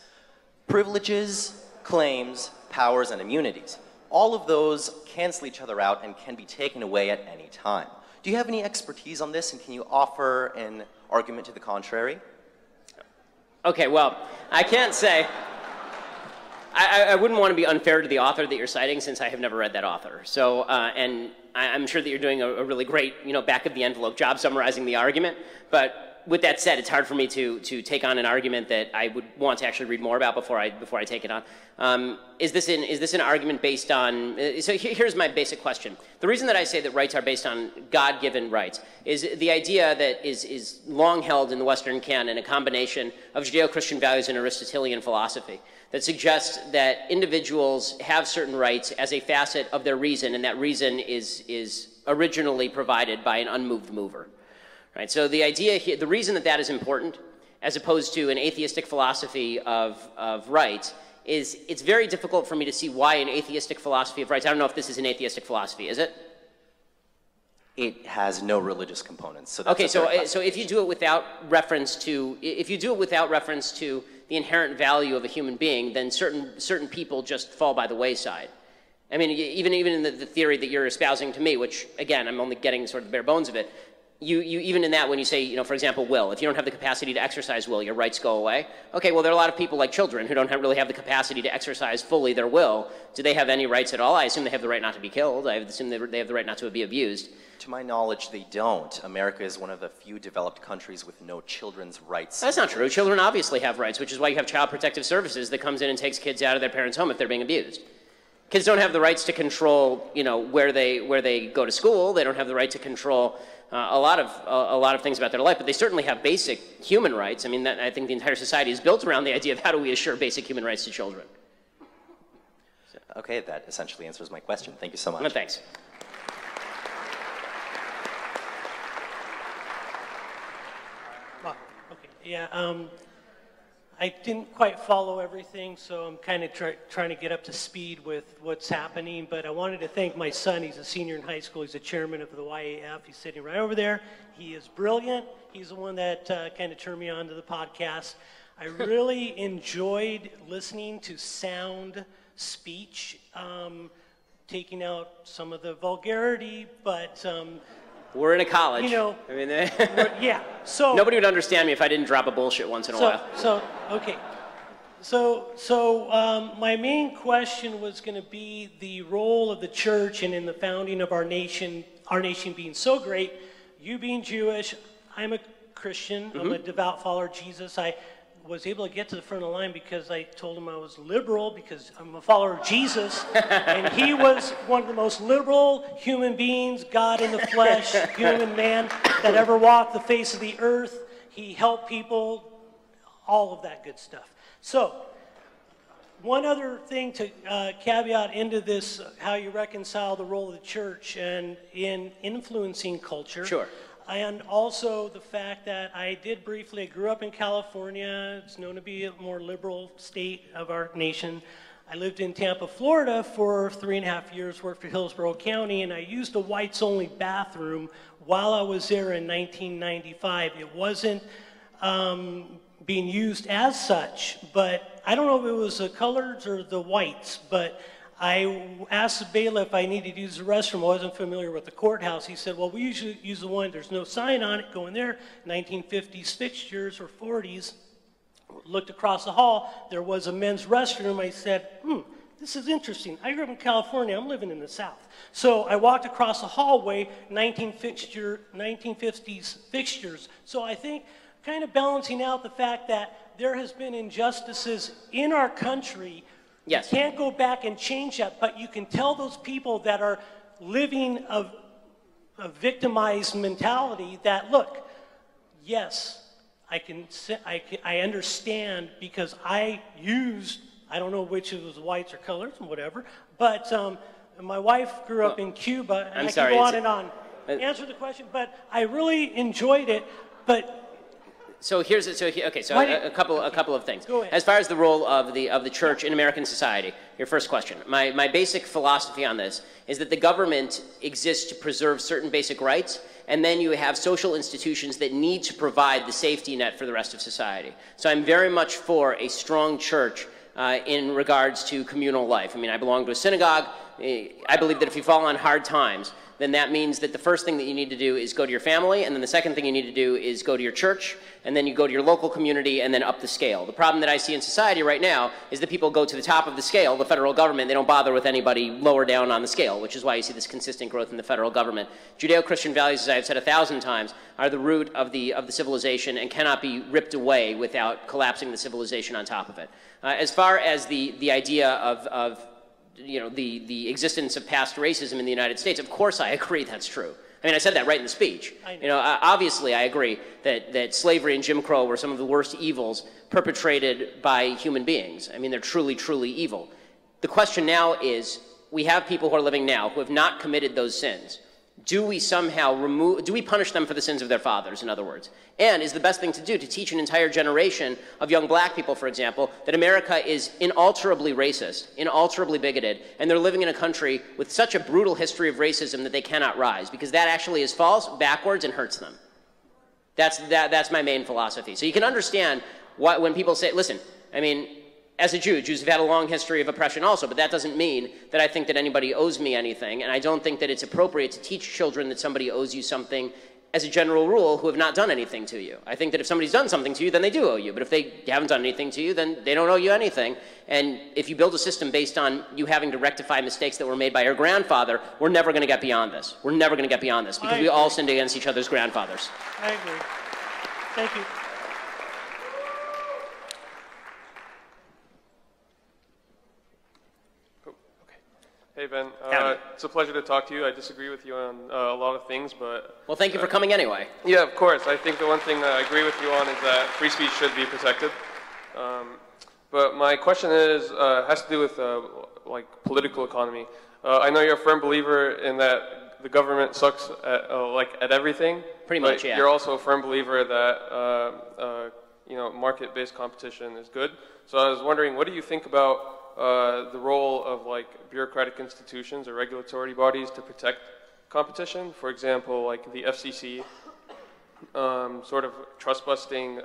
privileges, claims, powers, and immunities. All of those cancel each other out and can be taken away at any time. Do you have any expertise on this, and can you offer an argument to the contrary? Okay, well, I can't say. I wouldn't want to be unfair to the author that you're citing, since I have never read that author. So, and I'm sure that you're doing a really great, back of the envelope job summarizing the argument. But with that said, it's hard for me to take on an argument that I would want to actually read more about before I take it on. Is this an argument based on? So here's my basic question. The reason that I say that rights are based on God-given rights is the idea that is long held in the Western canon, a combination of Judeo-Christian values and Aristotelian philosophy that suggests that individuals have certain rights as a facet of their reason, and that reason is originally provided by an unmoved mover. Right, so the idea here, the reason that is important, as opposed to an atheistic philosophy of rights, is it's very difficult for me to see why an atheistic philosophy of rights, I don't know if this is an atheistic philosophy, is it? It has no religious components. So that's okay, so if you do it without reference to, the inherent value of a human being, then certain people just fall by the wayside. I mean, even in the theory that you're espousing to me, which again, I'm only getting sort of the bare bones of it, you even in that, when you say, you know, for example, will, if you don't have the capacity to exercise will, your rights go away. Okay, well, there are a lot of people like children who don't really have the capacity to exercise fully their will. Do they have any rights at all? I assume they have the right not to be killed. I assume they have the right not to be abused. To my knowledge, they don't. America is one of the few developed countries with no children's rights. That's not true. Children obviously have rights, which is why you have Child Protective Services that comes in and takes kids out of their parents' home if they're being abused. Kids don't have the rights to control, you know, where they go to school. They don't have the right to control a lot of things about their life, but they certainly have basic human rights. I mean, I think the entire society is built around the idea of how do we assure basic human rights to children. Okay, that essentially answers my question. Thank you so much. No, thanks. Wow. Okay. Yeah. I didn't quite follow everything, so I'm kind of trying to get up to speed with what's happening. But I wanted to thank my son. He's a senior in high school. He's the chairman of the YAF. He's sitting right over there. He is brilliant. He's the one that kind of turned me on to the podcast. I really enjoyed listening to sound speech, taking out some of the vulgarity, but... we're in a college. You know, I mean, yeah. So nobody would understand me if I didn't drop a bullshit once in a while. Okay. So my main question was going to be the role of the church and in the founding of our nation being so great. You being Jewish, I'm a Christian. I'm a devout follower of Jesus. I was able to get to the front of the line because I told him I was liberal because I'm a follower of Jesus. And he was one of the most liberal human beings, God in the flesh, human man that ever walked the face of the earth. He helped people, all of that good stuff. So, one other thing to caveat into this, how you reconcile the role of the church and in influencing culture. Sure. And also the fact that I grew up in California. It's known to be a more liberal state of our nation. I lived in Tampa, Florida for 3.5 years, worked for Hillsborough County, and I used a whites-only bathroom while I was there in 1995. It wasn't being used as such, but I don't know if it was the coloreds or the whites, but I asked the bailiff if I needed to use the restroom. I wasn't familiar with the courthouse. He said, well, we usually use the one, there's no sign on it, go in there, 1950s fixtures or 40s. Looked across the hall, there was a men's restroom. I said, this is interesting. I grew up in California, I'm living in the South. So I walked across the hallway, 1950s fixtures. So I think kind of balancing out the fact that there has been injustices in our country. Yes. You can't go back and change that, but you can tell those people that are living a victimized mentality that, look, yes, I understand because I don't know which of those whites or colors and whatever, but my wife grew up in Cuba, and I can go on and on. Answer the question, but I really enjoyed it, but So a couple of things. Go ahead. As far as the role of the church in American society, your first question. My basic philosophy on this is that the government exists to preserve certain basic rights, and then you have social institutions that need to provide the safety net for the rest of society. So I'm very much for a strong church in regards to communal life. I mean, I belong to a synagogue. I believe that if you fall on hard times, then that means that the first thing that you need to do is go to your family, and then the second thing you need to do is go to your church, and then you go to your local community, and then up the scale. The problem that I see in society right now is that people go to the top of the scale, the federal government, they don't bother with anybody lower down on the scale, which is why you see this consistent growth in the federal government. Judeo-Christian values, as I've said 1,000 times, are the root of the civilization and cannot be ripped away without collapsing the civilization on top of it. As far as the idea of the existence of past racism in the United States, of course I agree that's true. I mean, I said that right in the speech. Obviously I agree that slavery and Jim Crow were some of the worst evils perpetrated by human beings. I mean, they're truly, truly evil. The question now is, we have people who are living now who have not committed those sins. Do we somehow do we punish them for the sins of their fathers, in other words? And is the best thing to do to teach an entire generation of young black people, for example, that America is inalterably racist, inalterably bigoted, and they're living in a country with such a brutal history of racism that they cannot rise, because that actually is false, backwards, and hurts them. That's my main philosophy. So you can understand when people say, listen, I mean, as a Jew, Jews have had a long history of oppression also, but that doesn't mean that I think that anybody owes me anything, and I don't think that it's appropriate to teach children that somebody owes you something as a general rule who have not done anything to you. I think that if somebody's done something to you, then they do owe you, but if they haven't done anything to you, then they don't owe you anything. And if you build a system based on you having to rectify mistakes that were made by your grandfather, we're never going to get beyond this. We're never going to get beyond this, because we all sinned against each other's grandfathers. I agree. Thank you. Hey, Ben. It's a pleasure to talk to you. I disagree with you on a lot of things, but... Well, thank you for coming anyway. Yeah, of course. I think the one thing that I agree with you on is that free speech should be protected. But my question has to do with like political economy. I know you're a firm believer in that the government sucks at everything. Pretty much, yeah. You're also a firm believer that market-based competition is good. So I was wondering, what do you think about the role of like bureaucratic institutions or regulatory bodies to protect competition? For example, like the FCC, sort of trust busting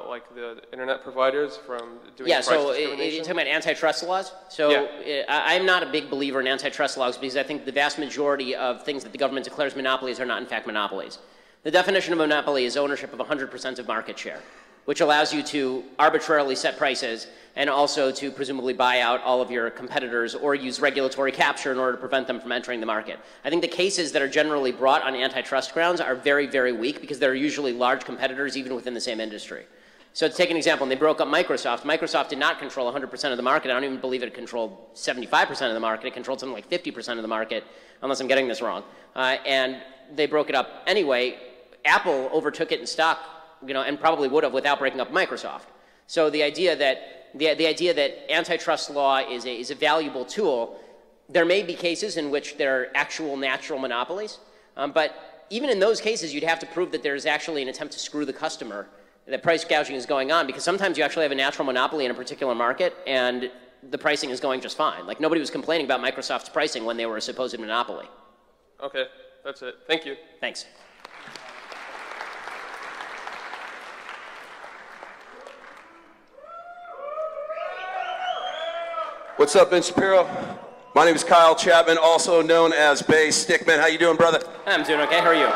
like the internet providers from doing price discrimination. You're talking about antitrust laws? So yeah. I'm not a big believer in antitrust laws, because I think the vast majority of things that the government declares monopolies are not in fact monopolies. The definition of monopoly is ownership of 100% of market share, which allows you to arbitrarily set prices and also to presumably buy out all of your competitors or use regulatory capture in order to prevent them from entering the market. I think the cases that are generally brought on antitrust grounds are very, very weak, because there are usually large competitors even within the same industry. So to take an example, when they broke up Microsoft, Microsoft did not control 100% of the market. I don't even believe it controlled 75% of the market. It controlled something like 50% of the market, unless I'm getting this wrong. And they broke it up anyway. Apple overtook it in stock, and probably would have without breaking up Microsoft. So the idea that antitrust law is a valuable tool, there may be cases in which there are actual natural monopolies, but even in those cases, you'd have to prove that there's actually an attempt to screw the customer, that price gouging is going on, because sometimes you actually have a natural monopoly in a particular market, and the pricing is going just fine. Like, nobody was complaining about Microsoft's pricing when they were a supposed monopoly. Okay, that's it. Thank you. Thanks. What's up, Ben Shapiro? My name is Kyle Chapman, also known as Bay Stickman. How you doing, brother? I'm doing okay. How are you?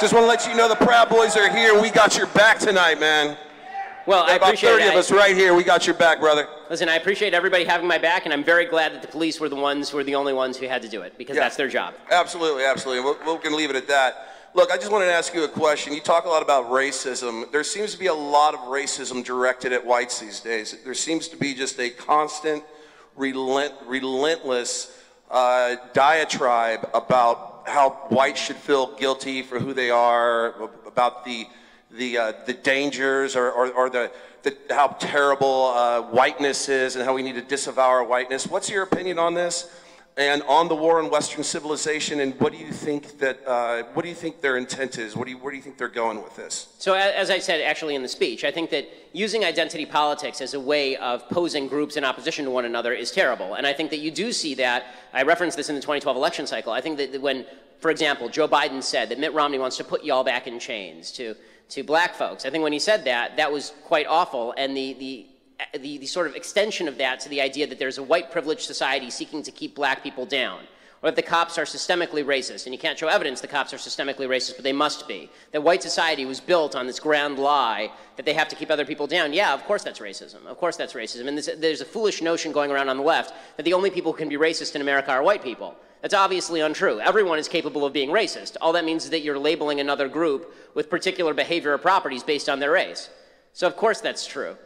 Just want to let you know the Proud Boys are here. We got your back tonight, man. Well, I appreciate about 30 of us right here. We got your back, brother. Listen, I appreciate everybody having my back, and I'm very glad that the police were the only ones who had to do it, because that's their job. Absolutely, absolutely. We're going to leave it at that. Look, I just wanted to ask you a question. You talk a lot about racism. There seems to be a lot of racism directed at whites these days. There seems to be just a constant, relentless diatribe about how whites should feel guilty for who they are, about the dangers or how terrible whiteness is and how we need to disavow our whiteness. What's your opinion on this? And on the war on Western civilization, and what do you think their intent is? Where do you think they're going with this? So as I said actually in the speech, I think that using identity politics as a way of posing groups in opposition to one another is terrible. And I think that you do see that. I referenced this in the 2012 election cycle. I think that when, for example, Joe Biden said that Mitt Romney wants to put you all back in chains to black folks, I think when he said that, that was quite awful. And the sort of extension of that to the idea that there's a white privileged society seeking to keep black people down, or that the cops are systemically racist, and you can't show evidence the cops are systemically racist, but they must be. That white society was built on this grand lie that they have to keep other people down. Yeah, of course that's racism. Of course that's racism. And there's a foolish notion going around on the left that the only people who can be racist in America are white people. That's obviously untrue. Everyone is capable of being racist. All that means is that you're labeling another group with particular behavior or properties based on their race. So of course that's true.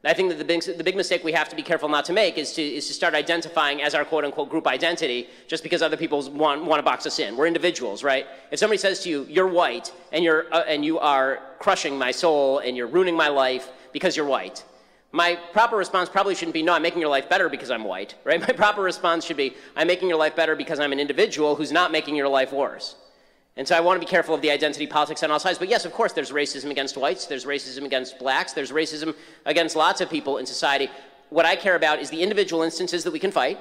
I think that the big mistake we have to be careful not to make is to start identifying as our quote-unquote group identity just because other people want to box us in. We're individuals, right? If somebody says to you, you're white, and you are crushing my soul, and you're ruining my life because you're white, my proper response probably shouldn't be, no, I'm making your life better because I'm white, right? My proper response should be, I'm making your life better because I'm an individual who's not making your life worse. And so I want to be careful of the identity politics on all sides. But yes, of course, there's racism against whites. There's racism against blacks. There's racism against lots of people in society. What I care about is the individual instances that we can fight,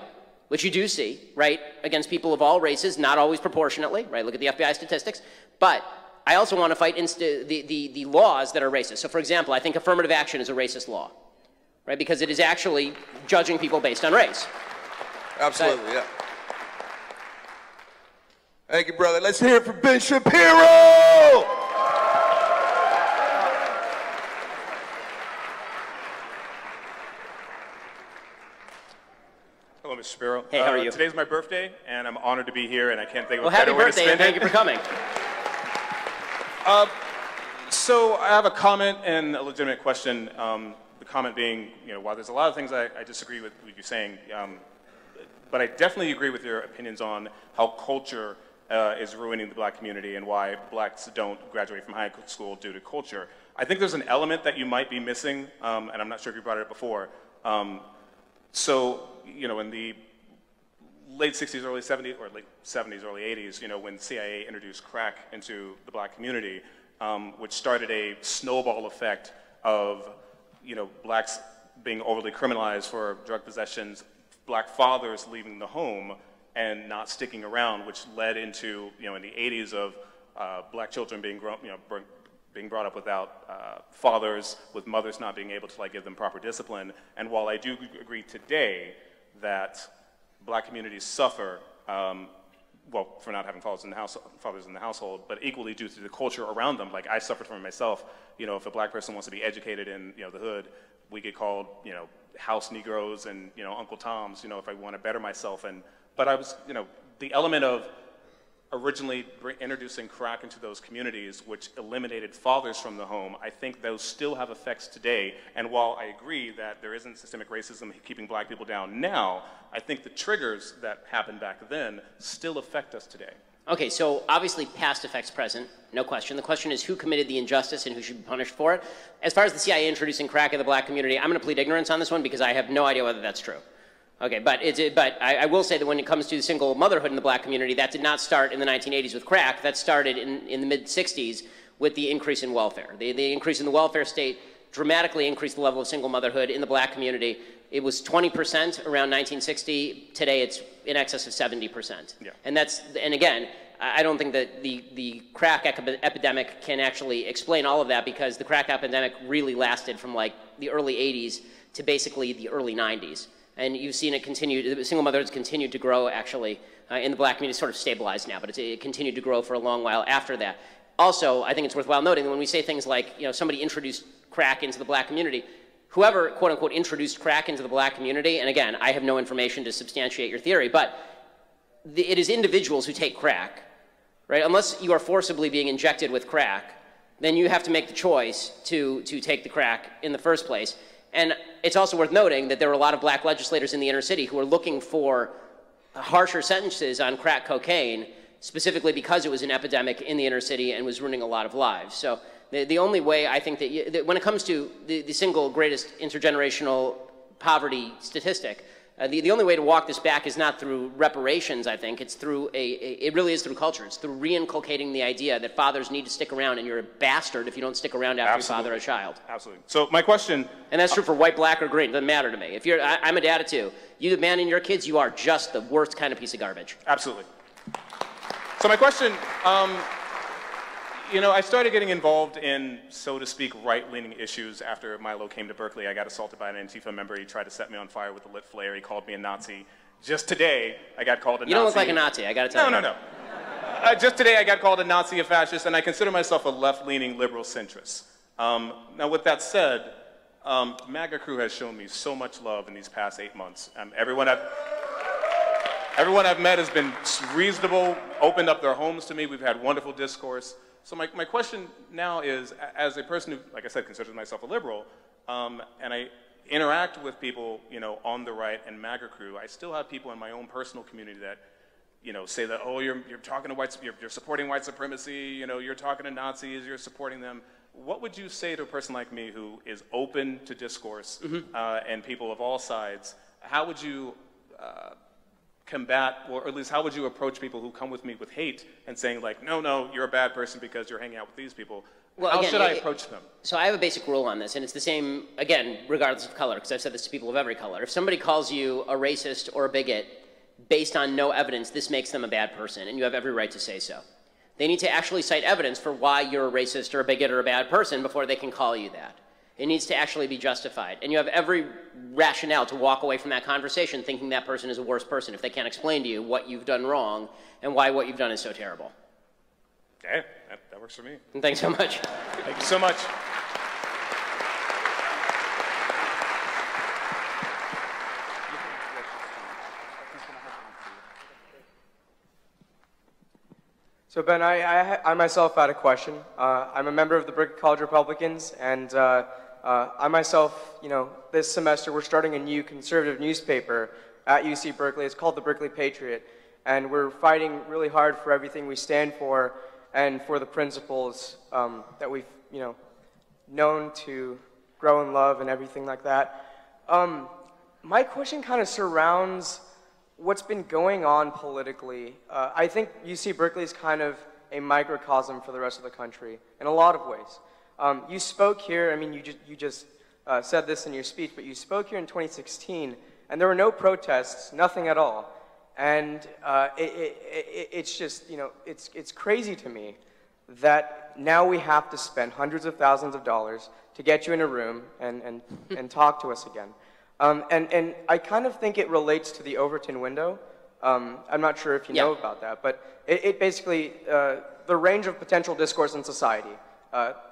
which you do see, right, against people of all races, not always proportionately, right? Look at the FBI statistics. But I also want to fight the laws that are racist. So for example, I think affirmative action is a racist law, right? Because it is actually judging people based on race. Absolutely, yeah. Thank you, brother. Let's hear it for Ben Shapiro! Hello, Mr. Shapiro. Hey, how are you? Today's my birthday, and I'm honored to be here, and I can't think of well, a better way to spend it. Well, happy birthday, and thank you for coming. So I have a comment and a legitimate question. The comment being, while there's a lot of things I disagree with what you're saying, but I definitely agree with your opinions on how culture is ruining the black community and why blacks don't graduate from high school due to culture. I think there's an element that you might be missing, and I'm not sure if you brought it up before. In the late 60s, early 70s, or late 70s, early 80s, when CIA introduced crack into the black community, which started a snowball effect of, blacks being overly criminalized for drug possessions, black fathers leaving the home and not sticking around, which led into, in the 80s of black children being being brought up without fathers, with mothers not being able to give them proper discipline. And while I do agree today that black communities suffer, for not having fathers in the household, but equally due to the culture around them. Like I suffered from it myself. If a black person wants to be educated in the hood, we get called house Negroes and Uncle Toms. If I want to better myself. But I was the element of originally introducing crack into those communities, which eliminated fathers from the home, I think those still have effects today. And while I agree that there isn't systemic racism keeping black people down now, I think the triggers that happened back then still affect us today. Okay, so obviously past affects present, no question. The question is who committed the injustice and who should be punished for it. As far as the CIA introducing crack in the black community, I'm going to plead ignorance on this one because I have no idea whether that's true. Okay, but I will say that when it comes to single motherhood in the black community, that did not start in the 1980s with crack. That started in the mid-60s with the increase in welfare. The increase in the welfare state dramatically increased the level of single motherhood in the black community. It was 20% around 1960. Today it's in excess of 70%. Yeah. And again, I don't think that the crack epidemic can actually explain all of that because the crack epidemic really lasted from the early 80s to basically the early 90s. And you've seen it continue, single motherhood's continued to grow actually in the black community. It's sort of stabilized now, but it continued to grow for a long while after that. Also, I think it's worthwhile noting that when we say things like, somebody introduced crack into the black community, whoever, quote unquote, introduced crack into the black community, and again, I have no information to substantiate your theory, but it is individuals who take crack, right? Unless you are forcibly being injected with crack, then you have to make the choice to take the crack in the first place. And it's also worth noting that there were a lot of black legislators in the inner city who were looking for harsher sentences on crack cocaine, specifically because it was an epidemic in the inner city and was ruining a lot of lives. So the only way I think that when it comes to the single greatest intergenerational poverty statistic, the only way to walk this back is not through reparations, I think. It's through it really is through culture. It's through re-inculcating the idea that fathers need to stick around, and you're a bastard if you don't stick around after you father a child. Absolutely. So my question... And that's true for white, black, or green. It doesn't matter to me. If I'm a dad of two. You abandon your kids, you are just the worst kind of piece of garbage. Absolutely. So my question, I started getting involved in, so to speak, right-leaning issues after Milo came to Berkeley. I got assaulted by an Antifa member. He tried to set me on fire with a lit flare. He called me a Nazi. Just today, I got called a Nazi. You don't look like a Nazi, I gotta tell you. No. Just today, I got called a Nazi, a fascist, and I consider myself a left-leaning liberal centrist. Now, with that said, MAGA crew has shown me so much love in these past 8 months. Everyone I've met has been reasonable, opened up their homes to me. We've had wonderful discourse. So my question now is, as a person who, like I said, considers myself a liberal, and I interact with people, on the right and MAGA crew, I still have people in my own personal community that, say that, oh, you're talking to you're supporting white supremacy, you're talking to Nazis, you're supporting them. What would you say to a person like me who is open to discourse and people of all sides? How would you combat, or at least how would you approach people who come with me with hate and saying like, no, you're a bad person because you're hanging out with these people? Well, how again, should I approach them? So I have a basic rule on this, and it's the same, again, regardless of color, because I've said this to people of every color. If somebody calls you a racist or a bigot based on no evidence, this makes them a bad person, and you have every right to say so. They need to actually cite evidence for why you're a racist or a bigot or a bad person before they can call you that. It needs to actually be justified. And you have every rationale to walk away from that conversation thinking that person is a worse person if they can't explain to you what you've done wrong and why what you've done is so terrible. Okay, that works for me. And thanks so much. Thank you so much. So Ben, I myself had a question. I'm a member of the Berkeley College Republicans, and I myself, this semester we're starting a new conservative newspaper at UC Berkeley. It's called the Berkeley Patriot, and we're fighting really hard for everything we stand for and for the principles that we've, known to grow in love and everything like that. My question kind of surrounds what's been going on politically. I think UC Berkeley is kind of a microcosm for the rest of the country in a lot of ways. You spoke here, you just said this in your speech, but you spoke here in 2016, and there were no protests, nothing at all. And it's just, it's crazy to me that now we have to spend hundreds of thousands of dollars to get you in a room and talk to us again. And I kind of think it relates to the Overton window. I'm not sure if you know about that, but it basically, the range of potential discourse in society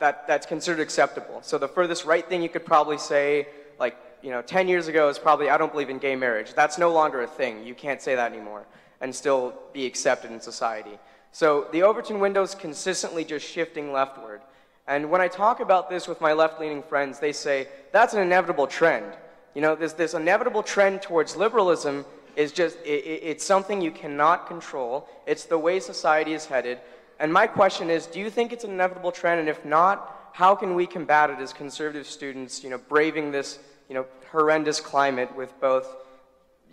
that's considered acceptable. So the furthest right thing you could probably say, 10 years ago is probably, I don't believe in gay marriage. That's no longer a thing. You can't say that anymore and still be accepted in society. So the Overton window is consistently just shifting leftward. And when I talk about this with my left-leaning friends, they say, that's an inevitable trend. This inevitable trend towards liberalism is just, it's something you cannot control. It's the way society is headed. And my question is, do you think it's an inevitable trend? And if not, how can we combat it as conservative students, braving this, horrendous climate with both,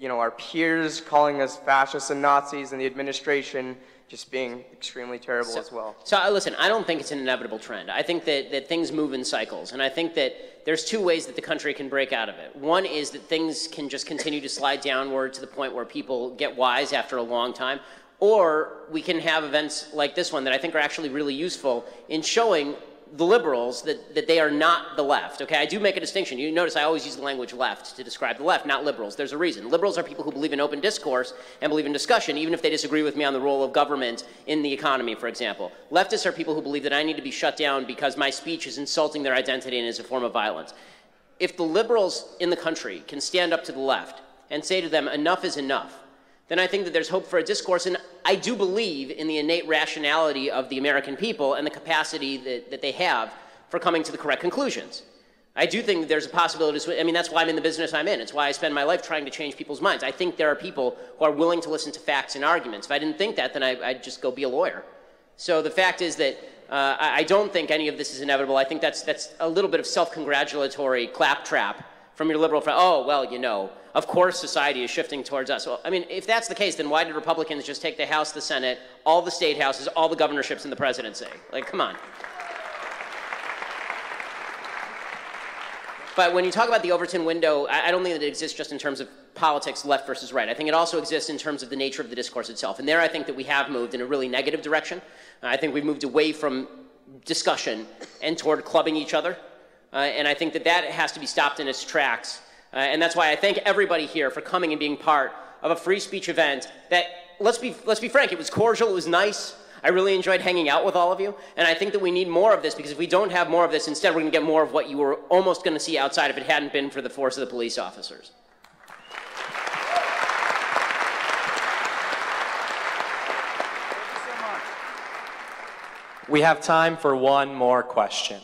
our peers calling us fascists and Nazis and the administration just being extremely terrible as well. So listen, I don't think it's an inevitable trend. I think that things move in cycles, and I think that there's two ways that the country can break out of it. One is that things can just continue to slide downward to the point where people get wise after a long time, or we can have events like this one that I think are actually really useful in showing the liberals that they are not the left, okay? I do make a distinction. You notice I always use the language left to describe the left, not liberals. There's a reason. Liberals are people who believe in open discourse and believe in discussion, even if they disagree with me on the role of government in the economy, for example. Leftists are people who believe that I need to be shut down because my speech is insulting their identity and is a form of violence. If the liberals in the country can stand up to the left and say to them, enough is enough, then I think that there's hope for a discourse, and I do believe in the innate rationality of the American people and the capacity that they have for coming to the correct conclusions. I do think that there's a possibility, that's why I'm in the business I'm in. It's why I spend my life trying to change people's minds. I think there are people who are willing to listen to facts and arguments. If I didn't think that, then I'd just go be a lawyer. So the fact is that I don't think any of this is inevitable. I think that's a little bit of self-congratulatory claptrap from your liberal friend. Oh, well, of course society is shifting towards us. Well, if that's the case, then why did Republicans just take the House, the Senate, all the state houses, all the governorships, and the presidency? Come on. But when you talk about the Overton window, I don't think that it exists just in terms of politics, left versus right. I think it also exists in terms of the nature of the discourse itself. And there I think that we have moved in a really negative direction. I think we've moved away from discussion and toward clubbing each other. And I think that has to be stopped in its tracks. And that's why I thank everybody here for coming and being part of a free speech event that, let's be frank, it was cordial, it was nice. I really enjoyed hanging out with all of you, and I think that we need more of this, because if we don't have more of this, instead we're going to get more of what you were almost going to see outside if it hadn't been for the force of the police officers. We have time for one more question.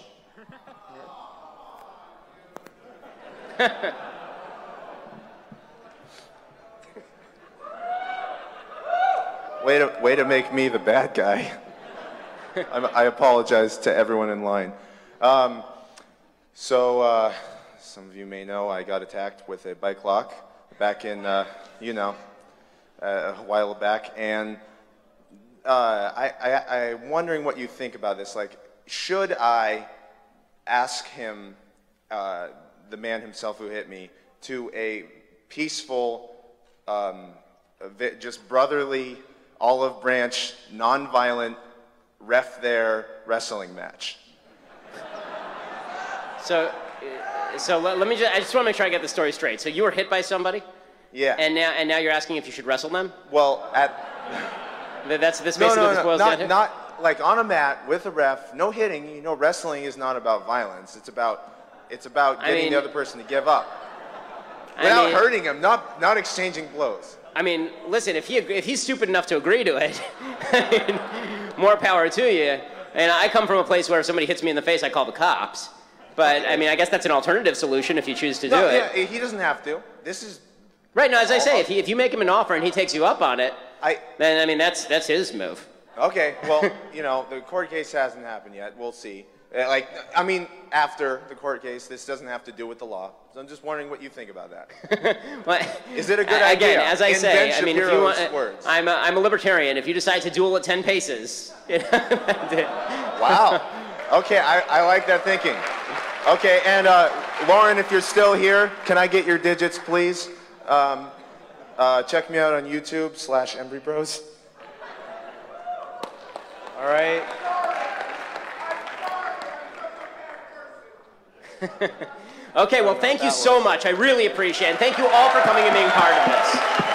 Way to make me the bad guy. I apologize to everyone in line. Some of you may know I got attacked with a bike lock back in, a while back, and I'm wondering what you think about this. Like, should I ask him, the man himself who hit me, to a peaceful, just brotherly, olive branch, non-violent, ref there wrestling match? So let me I just want to make sure I get the story straight. So you were hit by somebody? Yeah. And now you're asking if you should wrestle them? Well, this basically what this boils down to? Not like on a mat with a ref, no hitting. You know, wrestling is not about violence. It's about getting the other person to give up without hurting him, not exchanging blows. I mean, listen, if he's stupid enough to agree to it, more power to you. And I come from a place where if somebody hits me in the face, I call the cops. But I mean, I guess that's an alternative solution if you choose to do it. Yeah, he doesn't have to. This is right. No, as I say, if you make him an offer and he takes you up on it, then I mean that's his move. Okay. Well, the court case hasn't happened yet. We'll see. After the court case, this doesn't have to do with the law. So I'm just wondering what you think about that. Is it a good idea? Again, as I say, Ben I mean, if you want, words. I'm a libertarian. If you decide to duel at 10 paces, wow. Okay, I like that thinking. Okay, and Lauren, if you're still here, can I get your digits, please? Check me out on YouTube /EmbryBros. All right. Okay, well, thank you so much. I really appreciate it. And thank you all for coming and being part of this.